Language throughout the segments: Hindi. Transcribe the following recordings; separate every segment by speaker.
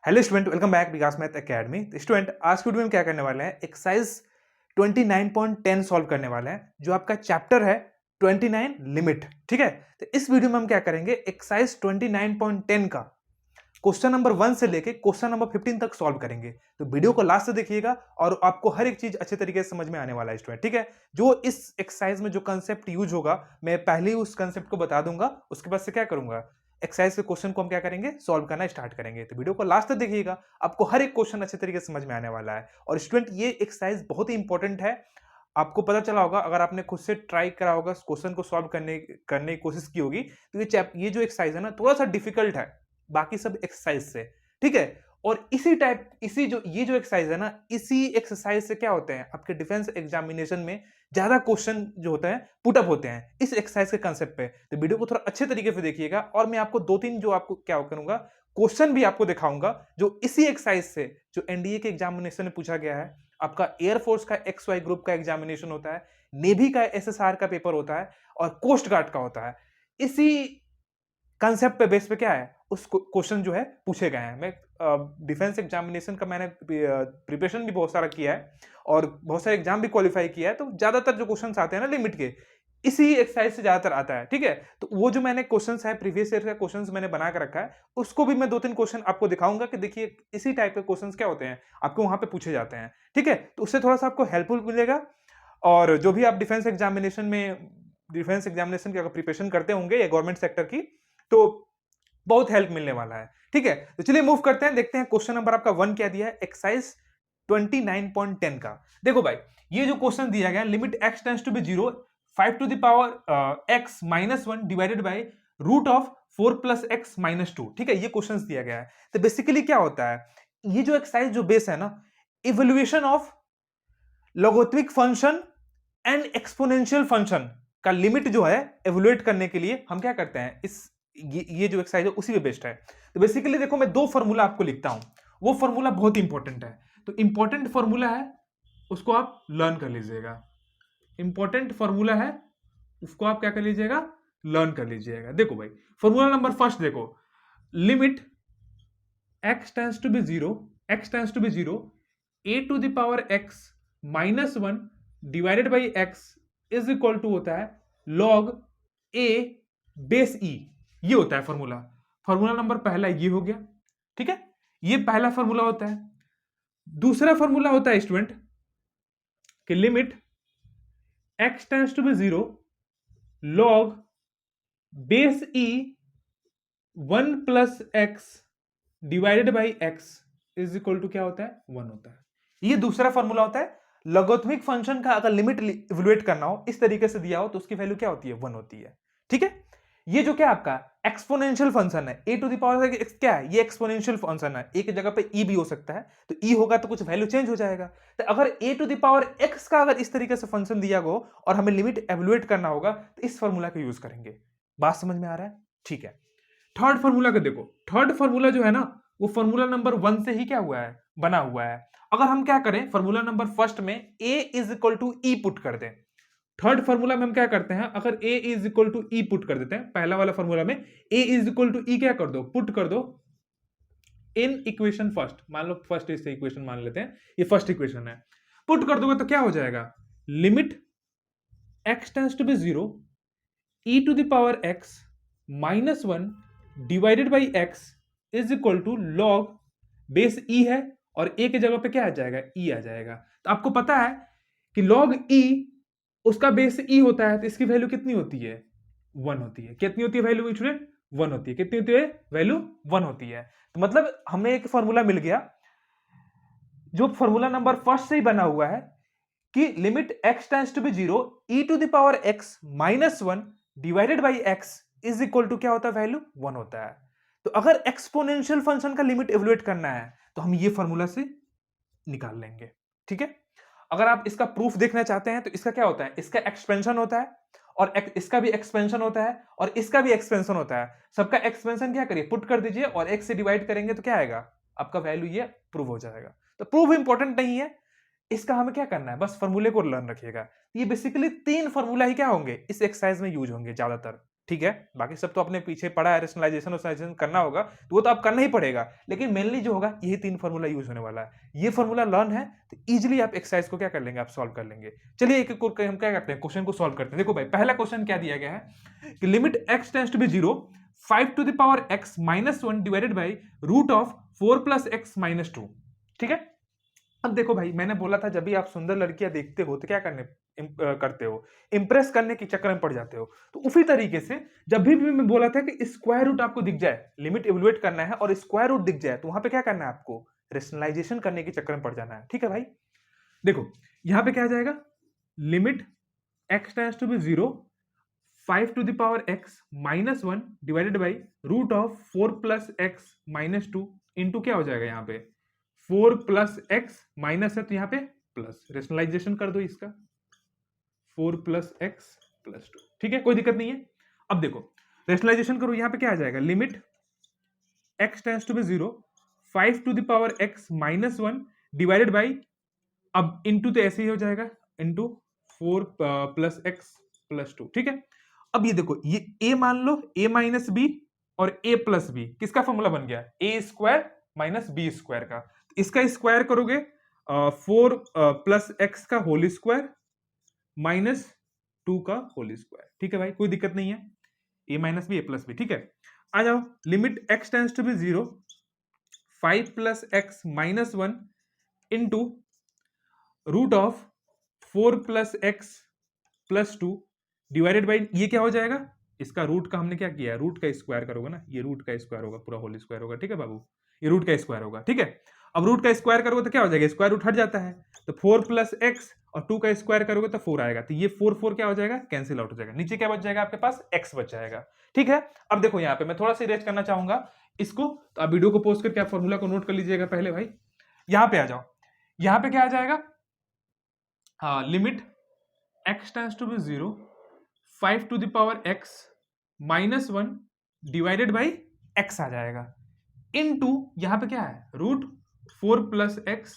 Speaker 1: हेलो स्टूडेंट, वेलकम बैक विकास मैथ एकेडमी। स्टूडेंट, आज की वीडियो में क्या करने वाले हैं, एक्सरसाइज 29.10 सॉल्व करने वाले हैं, जो आपका चैप्टर है 29 लिमिट। ठीक है, तो इस वीडियो में हम क्या करेंगे, एक्सरसाइज 29.10 का क्वेश्चन नंबर 1 से लेके क्वेश्चन नंबर 15 तक सॉल्व करेंगे। तो वीडियो को लास्ट से देखिएगा और आपको हर एक चीज अच्छे तरीके से समझ में आने वाला है स्टूडेंट। ठीक है, जो इस एक्सरसाइज में जो कंसेप्ट यूज होगा, मैं पहले ही उस कंसेप्ट को बता दूंगा, उसके बाद से क्या करूंगा, एक्सरसाइज के क्वेश्चन को हम क्या करेंगे, सॉल्व करना स्टार्ट करेंगे। तो वीडियो को लास्ट तक देखिएगा, आपको हर एक क्वेश्चन अच्छे तरीके से समझ में आने वाला है। और स्टूडेंट, ये एक्सरसाइज बहुत ही इंपॉर्टेंट है। आपको पता चला होगा, अगर आपने खुद से ट्राई करा होगा, क्वेश्चन को सॉल्व करने करने की कोशिश की होगी, तो ये जो एक्सरसाइज है ना, थोड़ा सा डिफिकल्ट है बाकी सब एक्सरसाइज से। ठीक है, और इसी जो ये जो एक्सरसाइज है ना, इसी एक्सरसाइज से क्या होते हैं, आपके डिफेंस एग्जामिनेशन में ज्यादा क्वेश्चन जो होते हैं पुटअप होते हैं इस एक्सरसाइज के कांसेप्ट पे। तो वीडियो को थोड़ा अच्छे तरीके से देखिएगा, और मैं आपको दो तीन जो आपको क्या करूंगा, क्वेश्चन भी आपको दिखाऊंगा जो इसी एक्सरसाइज से, जो एनडीए के एग्जामिनेशन में पूछा गया है। आपका एयरफोर्स का XY ग्रुप का एग्जामिनेशन होता है, नेवी का SSR का पेपर होता है, और कोस्ट गार्ड का होता है। इसी कंसेप्ट पे बेस पे क्या है, उस क्वेश्चन जो है पूछे गए हैं। मैं डिफेंस एग्जामिनेशन का मैंने प्रिपरेशन भी बहुत सारा किया है और बहुत सारे एग्जाम भी क्वालिफाई किया है, तो ज्यादातर जो क्वेश्चंस आते हैं ना लिमिट के, इसी एक्सरसाइज से ज्यादातर आता है। ठीक है, तो वो जो मैंने क्वेश्चंस है, प्रीवियस ईयर का क्वेश्चंस मैंने बना कर रखा है, उसको भी मैं दो तीन क्वेश्चन आपको दिखाऊंगा कि देखिए इसी टाइप के क्वेश्चंस क्या होते हैं, आपको वहां पे पूछे जाते हैं। ठीक है, तो उससे थोड़ा सा आपको हेल्पफुल मिलेगा। और जो भी आप डिफेंस एग्जामिनेशन की अगर प्रिपरेशन करते होंगे या गवर्नमेंट सेक्टर की, तो बहुत हेल्प मिलने वाला है। ठीक है, तो चलिए मूव करते हैं, देखते हैं क्वेश्चन नंबर आपका 1 क्या दिया है, एक्सरसाइज 29.10 का। देखो भाई, ये जो क्वेश्चन दिया गया, limit x tends to be 0, 5 to the power x minus 1 divided by root of 4 plus x minus 2। ठीक है, ये क्वेश्चन दिया गया है। तो बेसिकली क्या होता है, ये जो एक्सरसाइज जो बेस है ना, evolution of logarithmic function and exponential function का लिमिट जो है एवोल्यूएट करने के लिए हम क्या करते हैं, ये जो एक्सरसाइज है उसी पे बेस्ड है। तो बेसिकली देखो, मैं दो फॉर्मूला आपको लिखता हूं, वो फॉर्मूला बहुत इंपॉर्टेंट है। तो इंपॉर्टेंट फॉर्मूला है, उसको आप लर्न कर लीजिएगा। इंपॉर्टेंट फॉर्मूला है, उसको आप क्या कर लीजिएगा, लर्न कर लीजिएगा। देखो भाई, फॉर्मूला नंबर फर्स्ट देखो, limit x tends to be 0, x tends to be 0, a to the power x minus 1 divided by x is equal to होता है log a बेस e। ये होता है फॉर्मूला। फॉर्मूला नंबर पहला ये हो गया। ठीक है, ये पहला फॉर्मूला होता है। दूसरा फॉर्मूला होता है स्टूडेंट कि limit x tends to be 0, log base e 1 plus x divided by x is equal to क्या होता है, 1 होता है। ये दूसरा फॉर्मूला होता है। लॉगरिथमिक फंक्शन का अगर लिमिट इवैल्यूएट करना हो, इस तरीके से दिया हो, तो उसकी वैल्यू क्या होती है, 1 होती है। ठीक है, ये जो क्या आपका एक्सपोनेंशियल फंक्शन है, a to the power x क्या है, ये एक्सपोनेंशियल फंक्शन है। a की जगह पे e भी हो सकता है, तो e होगा तो कुछ वैल्यू चेंज हो जाएगा। तो अगर a to the power x का अगर इस तरीके से फंक्शन दिया हो और हमें लिमिट इवैल्यूएट करना होगा, तो इस फॉर्मूला का यूज करेंगे। बात समझ में आ रहा है? ठीक है, थर्ड फॉर्मूला का देखो, थर्ड फॉर्मूला जो है ना, वो फॉर्मूला नंबर 1 से ही क्या हुआ है, बना हुआ है। अगर हम क्या करें, फॉर्मूला नंबर फर्स्ट में a is equal to e put कर दें, थर्ड फॉर्मूला में हम क्या करते हैं, अगर a is equal to e put कर देते हैं, पहला वाला फॉर्मूला में a is equal to e क्या कर दो, पुट कर दो इन इक्वेशन फर्स्ट। मान लो फर्स्ट इस इक्वेशन मान लेते हैं, ये फर्स्ट इक्वेशन है। पुट कर दोगे तो क्या हो जाएगा, limit x tends to be 0, e to the power x minus 1 divided by x is equal to log base e है, और a की जगह पे क्या आ जाएगा, e आ जाएगा। तो आपको पता है कि log e उसका बेस e होता है, तो इसकी वैल्यू कितनी होती है, 1 होती है। कितनी होती है वैल्यू स्टूडेंट, 1 होती है। कितनी होती है वैल्यू, 1 होती है। तो मतलब हमें एक फॉर्मूला मिल गया, जो फॉर्मूला नंबर फर्स्ट से ही बना हुआ है, कि limit x tends to be 0, e to the power x minus 1 divided by x is equal to क्या होता है, वैल्यू 1 होता है। तो अगर एक्सपोनेंशियल फंक्शन का लिमिट इवैल्यूएट करना है, तो हम ये फॉर्मूला से निकाल लेंगे। ठीक है, अगर आप इसका प्रूफ देखना चाहते हैं, तो इसका क्या होता है, इसका एक्सपेंशन होता है, और इसका भी एक्सपेंशन होता है, और इसका भी एक्सपेंशन होता है। सबका एक्सपेंशन क्या करिए, पुट कर दीजिए, और x से डिवाइड करेंगे तो क्या आएगा, आपका वैल्यू ये प्रूव हो जाएगा। तो प्रूफ इंपॉर्टेंट नहीं है, इसका हमें क्या करना है, बस फॉर्मूले को लर्न रखिएगा। ये बेसिकली तीन फॉर्मूला ही क्या होंगे, इस एक्सरसाइज में यूज होंगे ज्यादातर। ठीक है, बाकी सब तो अपने पीछे पड़ा है, रेशनलाइजेशन और करना होगा तो वो तो आप करना ही पड़ेगा, लेकिन मेनली जो होगा यही 3 फार्मूला यूज होने वाला है। ये फार्मूला लर्न है तो इजीली आप एक्सरसाइज को क्या कर लेंगे, आप सॉल्व कर लेंगे। चलिए एक एक हम क्या करते हैं, क्वेश्चन को सॉल्व करते हैं। देखो भाई पहला क्वेश्चन क्या दिया गया है कि limit x tends to be 0 5 to the power x minus 1 divided by root of 4 plus x minus 2। ठीक है, अब देखो भाई मैंने बोला था जब भी आप सुंदर लड़कियां देखते हो तो क्या करते हो, इंप्रेस करने के चक्कर में पड़ जाते हो। तो उसी तरीके से जब भी मैं बोला था कि स्क्वायर रूट आपको दिख जाए, लिमिट इवैल्यूएट करना है और स्क्वायर रूट दिख जाए, तो वहां पे क्या करना है, आपको रेशनलाइजेशन करने के चक्कर में पड़ जाना है। ठीक है भाई, देखो यहां पे क्या आ जाएगा, limit x tends to be 0 5 to the power x minus 1 divided by root of 4 plus x minus 2 into क्या हो जाएगा, यहाँ पे 4 प्लस x माइनस है तो यहाँ पे प्लस, रेशनलाइजेशन कर दो इसका 4 प्लस एक्स प्लस 2। ठीक है, कोई दिक्कत नहीं है। अब देखो रेशनलाइजेशन करो, यहां पे क्या आ जाएगा, limit x tends to be 0 5 to the power x minus 1 divided by, अब इंटू तो ऐसे ही हो जाएगा, इंटू 4 प्लस एक्स प्लस 2। ठीक है, अब ये देखो ये a मान लो, a माइनस बी और a प्लस बी, किसका फॉर्मूला बन गया, a square minus b square का। इसका स्क्वायर करोगे 4 प्लस एक्स का होल स्क्वायर माइनस 2 का होल स्क्वायर। ठीक है भाई, कोई दिक्कत नहीं है, a minus b a plus b. ठीक है, आ जाओ, limit x tends to be 0 5 plus x minus 1 into root of 4 plus x plus 2 divided by, ये क्या हो जाएगा, इसका रूट का हमने क्या किया है, रूट का स्क्वायर करोगे ना, ये रूट का स्क्वायर होगा, पूरा होल स्क्वायर होगा। ठीक है बाबू, ये रूट का स्क्वायर होगा। ठीक है, अब रूट का स्क्वायर करोगे तो क्या हो जाएगा, स्क्वायर रूट हट जाता है, तो 4 प्लस एक्स और 2 का स्क्वायर करोगे तो 4 आएगा, तो ये 4 क्या हो जाएगा, कैंसिल आउट हो जाएगा, नीचे क्या बच जाएगा आपके पास, x बच जाएगा। ठीक है, अब देखो यहाँ पे मैं थोड़ा सा इरेज करना चाहूंगा इसको, तो आप वीडियो को पोस्ट करके आप फॉर्मूला को नोट कर लीजिएगा पहले भाई। यहाँ पे आ जाओ, यहाँ पे क्या आ जाएगा, हाँ, limit x tends to be 0 5 to the power x minus 1 divided by x आ जाएगा, इनटू यहाँ पे क्या है, रूट 4 प्लस एक्स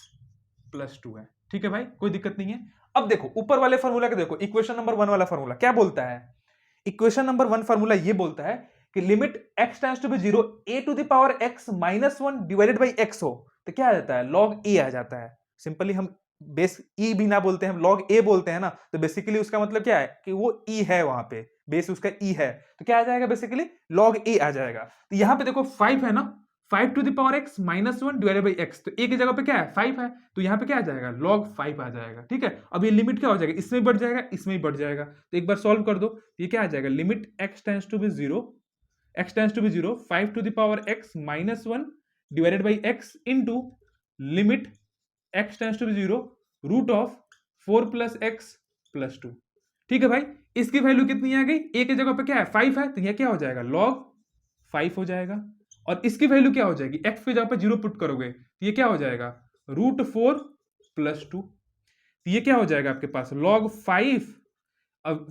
Speaker 1: प्लस 2 है। ठीक है भाई, कोई दिक्कत नहीं है। अब देखो ऊपर वाले फॉर्मूला के देखो, इक्वेशन नंबर 1 वाला फॉर्मूला क्या बोलता है, इक्वेशन नंबर 1 फॉर्मूला ये बोलता है कि limit x tends to be 0 a to the power x minus 1 divided by x हो तो क्या आ जाता है, log a आ जाता है। सिंपली हम बेस e भी ना बोलते हैं, हम log a बोलते हैं ना, तो बेसिकली उसका मतलब क्या है कि वो e है, वहां पे बेस उसका e है, तो क्या आ जाएगा, बेसिकली log a आ जाएगा। तो यहां पे देखो 5 है ना, 5 to the power x minus 1 divided by x, तो a की जगह पे क्या है 5 है, तो यहाँ पे क्या आ जाएगा, log 5 आ जाएगा। ठीक है, अब ये लिमिट क्या हो जाएगा, इसमें बढ़ जाएगा, इसमें ही बढ़ जाएगा, तो एक बार सॉल्व कर दो, ये क्या आ जाएगा, limit x tends to be 0 5 to the power x minus 1 divided by x into limit x tends to be 0 root of 4 plus x plus 2। ठीक है भाई, इसकी वैल्यू कितनी आ गई, a की जगह पे क्या है 5 है, तो यह क्या हो जाएगा, log 5 हो जाएगा, और इसकी वैल्यू क्या हो जाएगी, x की जगह पे 0 पुट करोगे तो ये क्या हो जाएगा, रूट 4 प्लस 2, तो ये क्या हो जाएगा आपके पास, log 5, अब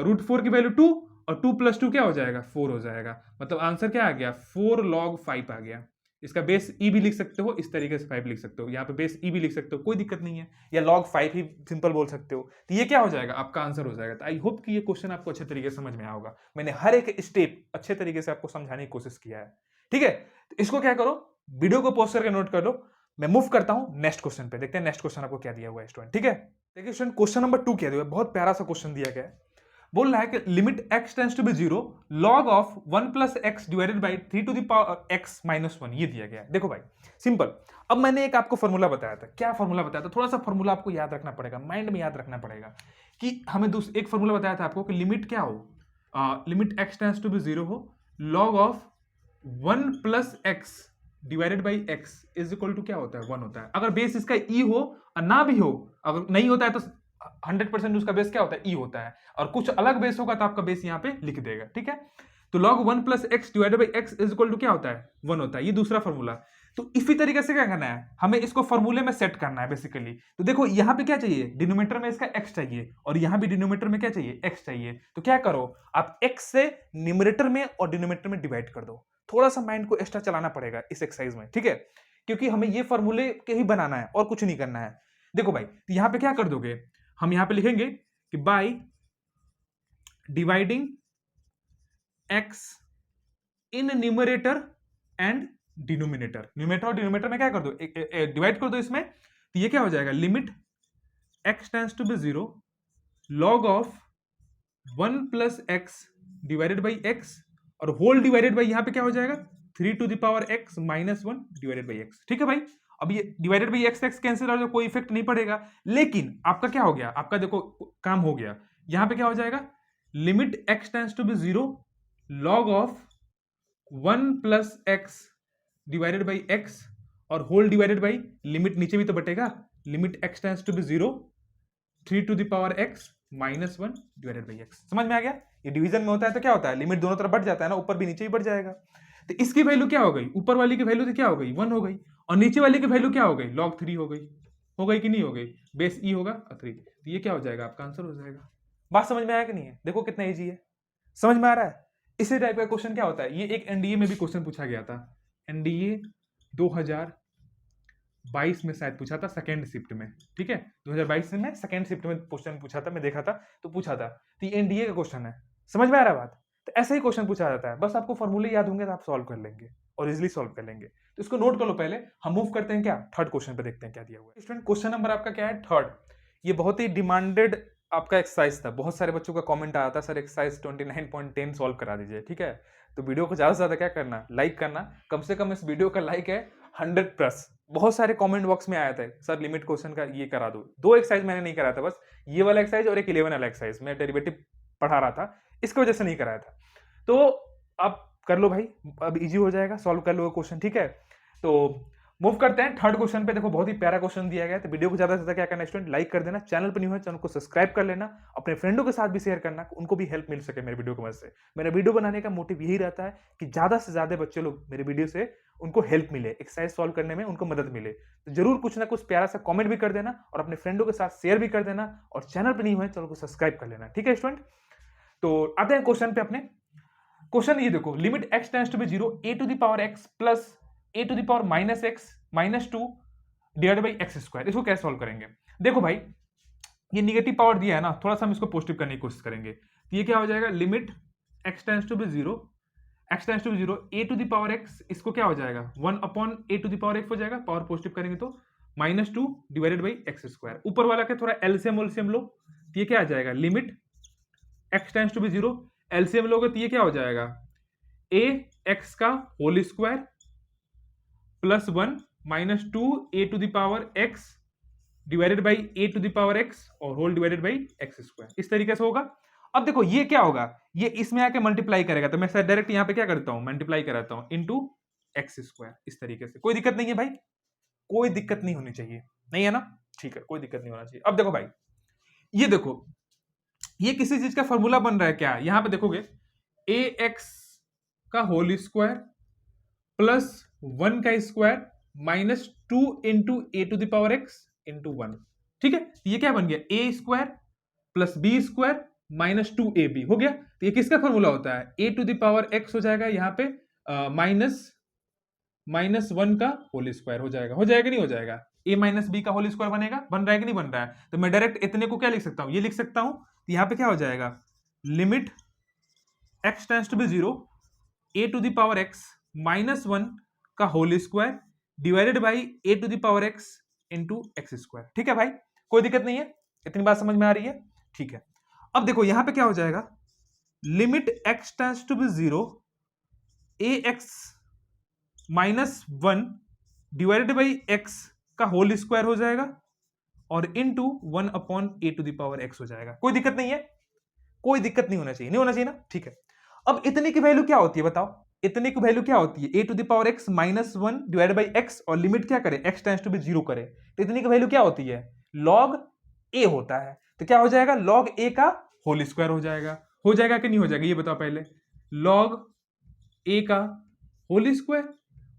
Speaker 1: रूट 4 की वैल्यू 2 और 2 प्लस 2 क्या हो जाएगा, 4 हो जाएगा, मतलब आंसर क्या आ गया, 4 log 5 आ गया। इसका बेस e भी लिख सकते हो, इस तरीके से 5 लिख सकते हो, यहाँ पे बेस e भी लिख सकते हो, कोई दिक्कत नहीं है, या log 5 ही सिंपल बोल सकते हो, तो ये क्या हो जाएगा, आपका आंसर हो जाएगा। तो आई होप कि ये क्वेश्चन आपको अच्छे तरीके से समझ में आया होगा, मैंने हर एक स्टेप अच्छे तरीके से आपको समझाने की कोशिश किया है। ठीक है, तो इसको क्या करो, वीडियो को पोस्ट करके नोट कर लो, मैं मूव करता हूं नेक्स्ट क्वेश्चन पे, देखते हैं नेक्स्ट क्वेश्चन आपको क्या दिया हुआ है स्टूडेंट। ठीक है, देखिए स्टूडेंट क्वेश्चन नंबर 2 क्या दिया हुआ है, बहुत प्यारा सा क्वेश्चन दिया गया है, बोल रहा है कि limit x tends to be 0 log of 1 plus x divided by 3 to the power x minus 1, ये दिया गया है। देखो भाई सिंपल, अब मैंने एक आपको फॉर्मूला बताया था, क्या फॉर्मूला बताया था, थोड़ा सा फॉर्मूला आपको याद रखना पड़ेगा, माइंड में याद रखना पड़ेगा कि हमें एक फॉर्मूला बताया था आपको कि लिमिट क्या हो, limit x tends to be 0 हो log of 1 plus x divided by x is equal to क्या होता है, 1 होता है। अगर बेस इसका e हो और ना भी हो, अगर नहीं होता है तो 100% उसका बेस क्या होता है, e होता है, और कुछ अलग बेस होगा तो आपका बेस यहाँ पे लिख देगा। ठीक है, तो log 1 plus x divided by x is equal to क्या होता है, 1 होता है, ये दूसरा फॉर्मूला। तो इसी तरीके से क्या करना है, हमें इसको फॉर्मूले में सेट करना है बेसिकली। तो देखो यहाँ पे क्या चाहिए, डिनोमिनेटर में इसका x चाहिए, और यहाँ भी डिनोमिनेटर में क्या चाहिए, x चाहिए। तो क्या करो, आप x से न्यूमरेटर में और डिनोमिनेटर में डिवाइड कर दो, थोड़ा सा माइंड को एक्स्ट्रा चलाना पड़ेगा इस एक्सरसाइज में। ठीक है, क्योंकि हमें ये फॉर्मूले के ही बनाना है और कुछ नहीं करना है। देखो भाई, तो यहाँ पे क्या कर दोगे, हम यहां पे लिखेंगे कि by dividing x in numerator and denominator. Numerator और डिनोमिनेटर में क्या कर दो, डिवाइड कर दो इसमें, तो ये क्या हो जाएगा, limit x tends to be zero log of 1 plus x divided by x, और होल डिवाइडेड बाई यहां पे क्या हो जाएगा 3 to the power x minus 1 divided by x. ठीक है भाई, अब ये divided by x x cancel हो जाएगा, कोई इफेक्ट नहीं पड़ेगा, लेकिन आपका क्या हो गया, आपका देखो काम हो गया, यहां पे क्या हो जाएगा, limit x tends to be zero log of 1 plus x divided by x और होल डिवाइडेड बाई, लिमिट नीचे भी तो बटेगा, limit x tends to be zero 3 to the power x minus 1 divided by x. समझ में आ गया, ये डिवीजन में होता है तो क्या होता है, लिमिट दोनों तरफ बढ़ जाता है ना, ऊपर भी नीचे भी बढ़ जाएगा। तो इसकी वैल्यू क्या हो गई, ऊपर वाली की वैल्यू तो क्या हो गई 1 हो गई, और नीचे वाली की वैल्यू क्या हो गई log 3 हो गई कि नहीं हो गई, बेस ई होगा 3, तो ये क्या हो जाएगा आपका आंसर हो जाएगा। बात समझ में आया कि नहीं है, देखो कितना इजी है, समझ में आ रहा है। इसी टाइप का क्वेश्चन क्या होता है, ये एक एनडीए में भी क्वेश्चन पूछा गया था, एनडीए 2022 में शायद पूछा था सेकेंड शिफ्ट में, ठीक है 2022 में सेकेंड शिफ्ट में क्वेश्चन पूछा था, मैं देखा था तो पूछा था, तो ये एनडीए का क्वेश्चन है, समझ में आ रहा है बात। तो ऐसा ही क्वेश्चन पूछा जाता है, बस आपको फॉर्मूले याद होंगे तो आप सॉल्व कर लेंगे और इजिली सॉल्व कर लेंगे। तो इसको नोट कर लो, पहले हम मूव करते हैं क्या थर्ड क्वेश्चन पे, देखते हैं क्या दिया हुआ है। स्टूडेंट क्वेश्चन नंबर आपका क्या है थर्ड, ये बहुत ही डिमांडेड आपका एक्सरसाइज था, बहुत सारे बच्चों का कमेंट आया था सर एक्सरसाइज 29.10 सॉल्व करा दीजिए, ठीक है। तो वीडियो को ज्यादा से ज्यादा क्या करना, लाइक करना, कम से कम इस वीडियो का लाइक है 100+। बहुत सारे कमेंट बॉक्स में आया था सर लिमिट क्वेश्चन का ये करा दो, दो एक्सरसाइज मैंने नहीं कराया था, बस ये वाला एक्सरसाइज और एक 11 वाला एक्सरसाइज मैं डेरिवेटिव पढ़ा रहा था, इसकी वजह से नहीं कराया था। तो आप कर लो भाई, अब इजी हो जाएगा, सॉल्व कर लो क्वेश्चन, ठीक है। तो मूव करते हैं थर्ड क्वेश्चन पे, देखो बहुत ही प्यारा क्वेश्चन दिया गया है, तो वीडियो को ज्यादा से ज्यादा क्या करना है स्टूडेंट, लाइक कर देना, चैनल पर नहीं हो चैनल को सब्सक्राइब कर लेना, अपने फ्रेंडों के साथ भी शेयर करना, उनको भी हेल्प मिल सके मेरे वीडियो की मदद से। मेरा वीडियो बनाने का मोटिव यही रहता है कि ज्यादा से ज्यादा बच्चे लोग मेरे वीडियो से उनको हेल्प मिले, एक्सरसाइज सॉल्व करने में उनको मदद मिले। तो जरूर कुछ ना कुछ प्यारा सा कमेंट भी कर देना और अपने फ्रेंडों के साथ शेयर भी कर देना, और चैनल पर नहीं हुए चैनल को सब्सक्राइब कर लेना, ठीक है स्टूडेंट। तो आते हैं क्वेश्चन पे अपने। क्वेश्चन ये देखो, limit x tends to be zero a to the power x plus a to the power minus x minus 2 divide by x square, इसको कैसे सॉल्व करेंगे। देखो भाई ये निगेटिव पावर दिया है ना, थोड़ा सा हम इसको पॉजिटिव करने की कोशिश करेंगे, तो ये क्या हो जाएगा, limit x tends to be zero, x tends to be zero a to the power x, इसको क्या हो जाएगा 1 upon a to the power x हो जाएगा, पावर पॉजिटिव करेंगे तो minus 2 divided by x square, ऊपर वाला का थोड़ा एलसीएम उलसीएम लो, तो ये क्या आ जाएगा, limit x tends to be zero, LCM लोगे तो ये क्या हो जाएगा, ए एक्स का whole square plus 1 minus 2 a to the power x divided by a to the power x और whole divided by x square, इस तरीके से होगा। अब देखो ये क्या होगा, ये इसमें आके मल्टीप्लाई करेगा, तो मैं सर डायरेक्ट यहां पे क्या करता हूं, मल्टीप्लाई कराता हूं इनटू एक्स स्क्वायर, इस तरीके से। कोई दिक्कत नहीं है भाई, कोई दिक्कत नहीं होनी चाहिए, नहीं है ना, ठीक है, कोई दिक्कत नहीं होना चाहिए। अब देखो भाई ये देखो, ये किसी चीज का फॉर्मूला बन रहा है क्या, यहां पे देखोगे ए एक्स का होल स्क्वायर प्लस 1 का square minus 2 into a to the power x into 1, ठीक है। ये क्या बन गया, a square plus b square minus 2ab हो गया। तो ये किसका फॉर्मूला होता है, a to the power x हो जाएगा यहाँ पे माइनस 1 का होल स्क्वायर हो जाएगा नहीं हो जाएगा, ए माइनस बी का होल स्क्वायर बनेगा, बन रहा है कि नहीं बन रहा है। तो मैं डायरेक्ट इतने को क्या लिख सकता हूं, ये लिख सकता हूं, तो यहाँ पे क्या हो जाएगा, limit x tends to be zero a to the power x minus 1 का whole square divided by a to the power x into x square, ठीक है भाई, कोई दिक्कत नहीं है, इतनी बात समझ में आ रही है, ठीक है। अब देखो यहां पे क्या हो जाएगा, limit x tends to be zero a x minus 1 divided by x का होल स्क्वायर हो जाएगा और into 1 upon a to the power x हो जाएगा। कोई दिक्कत नहीं है, कोई दिक्कत नहीं होना चाहिए, नहीं होना चाहिए ना, ठीक है। अब इतने की वैल्यू क्या होती है बताओ, इतने की वैल्यू क्या होती है, a to the power x minus 1 divided by x और लिमिट क्या करे, x tends to be zero करे, तो इतने की वैल्यू क्या होती है, लॉग ए होता है। तो क्या हो जाएगा, लॉग ए का होल स्क्वायर हो जाएगा कि नहीं हो जाएगा, ये बताओ पहले, लॉग ए का होल स्क्वायर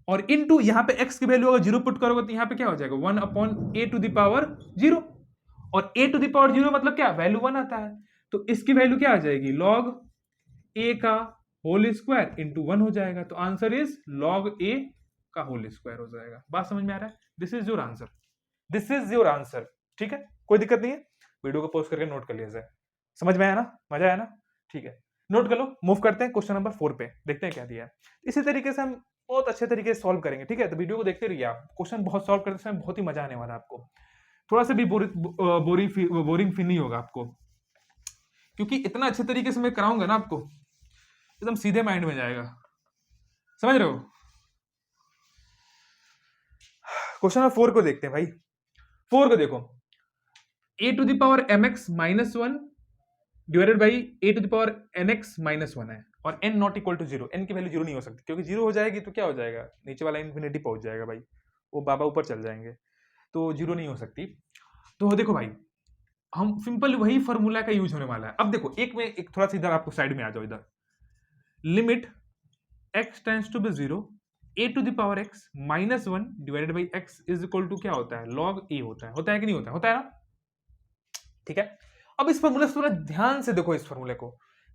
Speaker 1: और इनटू यहां पे x की वैल्यू अगर जीरो पुट करोगे तो यहां पे क्या हो जाएगा 1 upon a to the power zero, और a to the power zero मतलब क्या, वैल्यू 1 आता है, तो इसकी वैल्यू क्या आ जाएगी, लॉग ए का होल स्क्वायर इंटू 1 हो जाएगा। तो आंसर इज लॉग ए का होल स्क्वायर हो जाएगा। बात समझ में आ रहा है, this is your answer, this is your answer, ठीक है, कोई दिक्कत नहीं है, वीडियो को पॉज करके नोट कर लिया जाए। समझ में आया ना, मजा आया ना, ठीक है। नोट कर लो, मूव करते हैं क्वेश्चन नंबर 4 पे, देखते हैं क्या दिया है। इसी तरीके से हम बहुत अच्छे तरीके से सॉल्व करेंगे, ठीक है। तो वीडियो को देखते रहिए आप, क्वेश्चन बहुत सॉल्व करते समय बहुत ही मजा आने वाला है आपको, थोड़ा सा भी बोरिंग फील नहीं होगा आपको, क्योंकि इतना अच्छे तरीके से मैं कराऊंगा ना आपको, एकदम सीधे माइंड में जाएगा, समझ रहे हो। क्वेश्चन नंबर 4 को देखते हैं भाई। 4 को देखो, a to the power mx minus 1 divided by a to the power nx minus 1 है, और n not equal to 0, n की वैल्यू 0 नहीं हो सकती, क्योंकि 0 हो जाएगी तो क्या हो जाएगा, नीचे वाला इन्फिनिटी पहुंच जाएगा भाई, वो बाबा ऊपर चल जाएंगे, तो 0 नहीं हो सकती। तो देखो भाई, हम सिंपल वही फॉर्मूला का यूज होने वाला है। अब देखो, एक थोड़ा सा इधर आपको साइड में आ जाओ, इधर limit x tends to be 0 a to the power x minus 1 divided by x is equal to क्या होता है, log a होता है कि नहीं होता है, होता है ना, ठीक है। अब इस फॉर्मूले से थोड़ा ध्यान से देखो, इस फॉर्मूले को,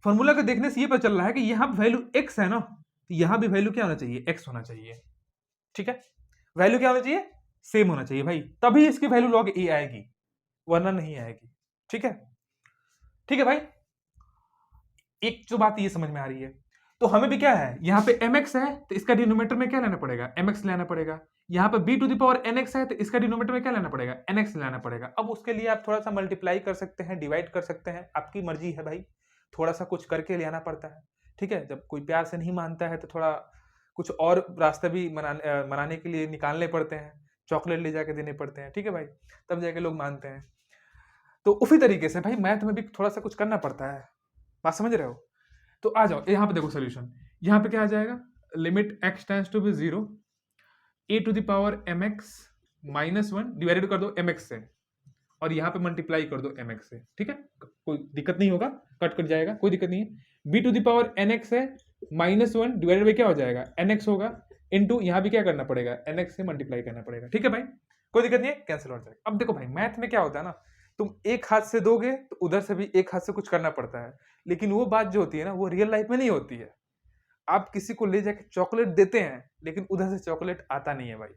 Speaker 1: फॉर्मूला को देखने से ये पता चल रहा है कि यहां वैल्यू x है ना, तो यहां भी वैल्यू क्या होना चाहिए, x होना चाहिए, ठीक है। वैल्यू क्या होना चाहिए, सेम होना चाहिए भाई, तभी इसकी वैल्यू log a आएगी, वरना नहीं आएगी, ठीक है। ठीक है भाई, एक जो बात ये समझ में आ रही है। तो हमें भी क्या है, यहाँ पे mx है तो इसका डिनोमिनेटर में क्या लेना पड़ेगा, mx लेना पड़ेगा। यहाँ पे b to the power nx है तो इसका डिनोमिनेटर में क्या लेना पड़ेगा, nx लेना पड़ेगा। अब उसके लिए आप थोड़ा सा मल्टीप्लाई कर सकते हैं, डिवाइड कर सकते हैं, आपकी मर्जी है भाई, थोड़ा सा कुछ करके ले आना पड़ता है, ठीक है। जब कोई प्यार से नहीं मानता है तो थोड़ा कुछ और रास्ते भी मनाने के लिए निकालने पड़ते हैं, चॉकलेट ले जाके देने पड़ते हैं, ठीक है भाई, तब जाके लोग मानते हैं। तो उसी तरीके से भाई मैथ में भी थोड़ा सा कुछ करना पड़ता है, बात समझ रहे हो। तो आ जाओ यहाँ पे देखो सोल्यूशन, यहाँ पे क्या आ जाएगा, limit x tends to be 0 a to the power mx minus 1 divided कर दो mx से, और यहाँ पे मल्टीप्लाई कर दो mx से, ठीक है, कोई दिक्कत नहीं होगा, कट जाएगा, कोई दिक्कत नहीं है। b to the power nx है माइनस 1 डिवाइडेड बाई क्या हो जाएगा, nx होगा, इनटू यहाँ भी क्या करना पड़ेगा, nx से मल्टीप्लाई करना पड़ेगा, ठीक है भाई, कोई दिक्कत नहीं है, कैंसिल हो जाएगा। अब देखो भाई, मैथ में क्या होता है ना, तुम एक हाथ से दोगे तो उधर से भी एक हाथ से कुछ करना पड़ता है, लेकिन वो बात जो होती है ना, वो रियल लाइफ में नहीं होती है। आप किसी को ले जाके चॉकलेट देते हैं, लेकिन उधर से चॉकलेट आता नहीं है भाई,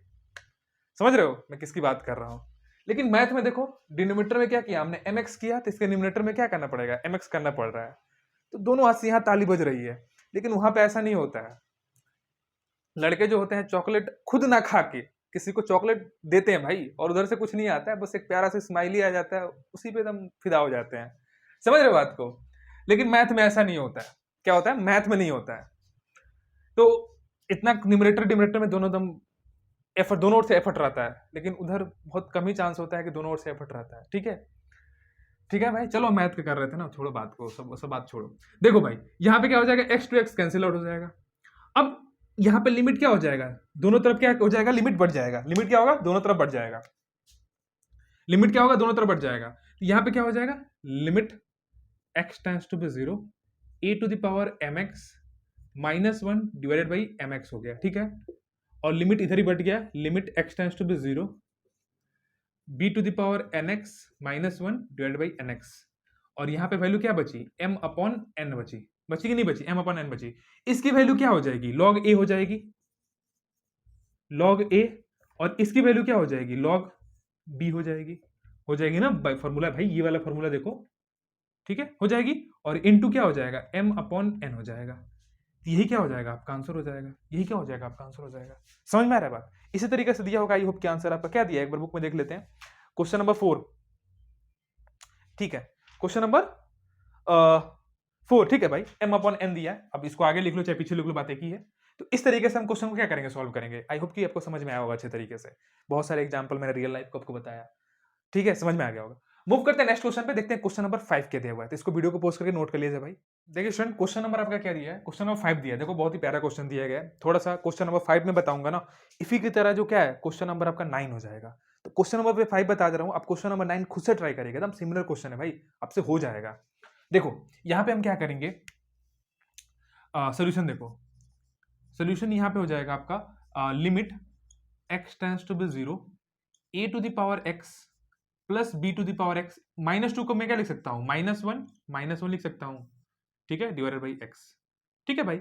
Speaker 1: समझ रहे हो मैं किसकी बात कर रहा हूँ। लेकिन मैथ में देखो, डिनोमिनेटर में क्या किया हमने, mx किया, तो इसके न्यूमिनेटर में क्या करना पड़ेगा, mx करना पड़ रहा है, तो दोनों हाथ से यहाँ ताली बज रही है। लेकिन वहां पे ऐसा नहीं होता है, लड़के जो होते हैं चॉकलेट खुद ना खा के किसी को चॉकलेट देते हैं भाई, और उधर से कुछ नहीं आता है, बस एक प्यारा सा स्माइली आ जाता है, उसी पे एकदम फिदा हो जाते हैं, समझ रहे हो बात को। लेकिन मैथ में ऐसा नहीं होता है, क्या होता है, मैथ में नहीं होता है। तो इतना न्यूमरेटर डिनोमिनेटर में दोनों दम एफर्ट, दोनों ओर से एफर्ट रहता है, लेकिन उधर बहुत कम ही चांस होता है कि दोनों ओर से एफर्ट रहता है, ठीक है। ठीक है भाई, चलो मैथ के कर रहे थे ना, छोड़ो बात को, सब बात छोड़ो। देखो भाई, यहाँ पे क्या हो जाएगा, x to x cancel out हो जाएगा। अब यहाँ पे लिमिट क्या हो जाएगा, दोनों तरफ क्या हो जाएगा, लिमिट बढ़ जाएगा, लिमिट क्या होगा, दोनों तरफ बढ़ जाएगा, लिमिट क्या होगा, दोनों तरफ बढ़ जाएगा। तो यहाँ पे क्या हो जाएगा, limit x tends to be 0 a to the power mx minus 1 divided by mx हो गया, ठीक है। और लिमिट इधर ही बढ़ गया, limit x tends to be 0 b to the power nx minus 1 divided by nx, और यहाँ पे वैल्यू क्या बची, m अपॉन n बची, बची कि नहीं बची, m अपॉन n बची। इसकी वैल्यू क्या हो जाएगी, log a हो जाएगी, log a, और इसकी वैल्यू क्या हो जाएगी, log b हो जाएगी ना फॉर्मूला भाई, ये वाला फॉर्मूला देखो, ठीक है, हो जाएगी। और इनटू क्या हो जाएगा, m अपॉन n हो जाएगा, यही क्या हो जाएगा, आपका आंसर हो जाएगा, यही क्या हो जाएगा, आपका आंसर हो जाएगा। समझ में आ रहा है बात, इसी तरीके से दिया होगा, आई होप कि आंसर आपका क्या दिया है, एक बार बुक में देख लेते हैं। क्वेश्चन नंबर 4, ठीक है, क्वेश्चन नंबर 4, ठीक है भाई, m अपॉन n दिया है, अब इसको आगे लिख लो चाहे पीछे लिख लो, बात एक ही है। तो इस तरीके से हम क्वेश्चन को क्या करेंगे, सॉल्व करेंगे। आई होप कि आपको समझ में आया होगा अच्छे तरीके से, बहुत सारे एग्जांपल मैंने रियल लाइफ को आपको बताया, ठीक है, समझ में आ गया होगा। मूव करते हैं नेक्स्ट क्वेश्चन पे, देखते हैं क्वेश्चन नंबर 5 क्या दिया हुआ है, तो इसको वीडियो को पोस्ट करके नोट कर लीजिए भाई। देखिए स्टूडेंट, क्वेश्चन नंबर आपका क्या दिया है, क्वेश्चन नंबर 5 दिया है, देखो बहुत ही प्यारा क्वेश्चन दिया गया है। थोड़ा सा क्वेश्चन नंबर 5 में बताऊंगा ना, इसी की तरह जो क्या है, क्वेश्चन नंबर आपका 9 हो जाएगा। तो क्वेश्चन नंबर 5 बता दे रहा हूँ, आप क्वेश्चन नंबर 9 खुद से ट्राई करिएगा, एकदम सिमिलर क्वेश्चन है भाई, आपसे हो जाएगा। देखो यहाँ पे हम क्या करेंगे, सोल्यूशन देखो, सोल्यूशन यहाँ पे हो जाएगा आपका limit x tends to be 0 a to the power x plus b to the power x, -2 को मैं क्या लिख सकता हूँ, -1 लिख सकता हूँ, ठीक है, डिवाइडेड बाई x, ठीक है भाई।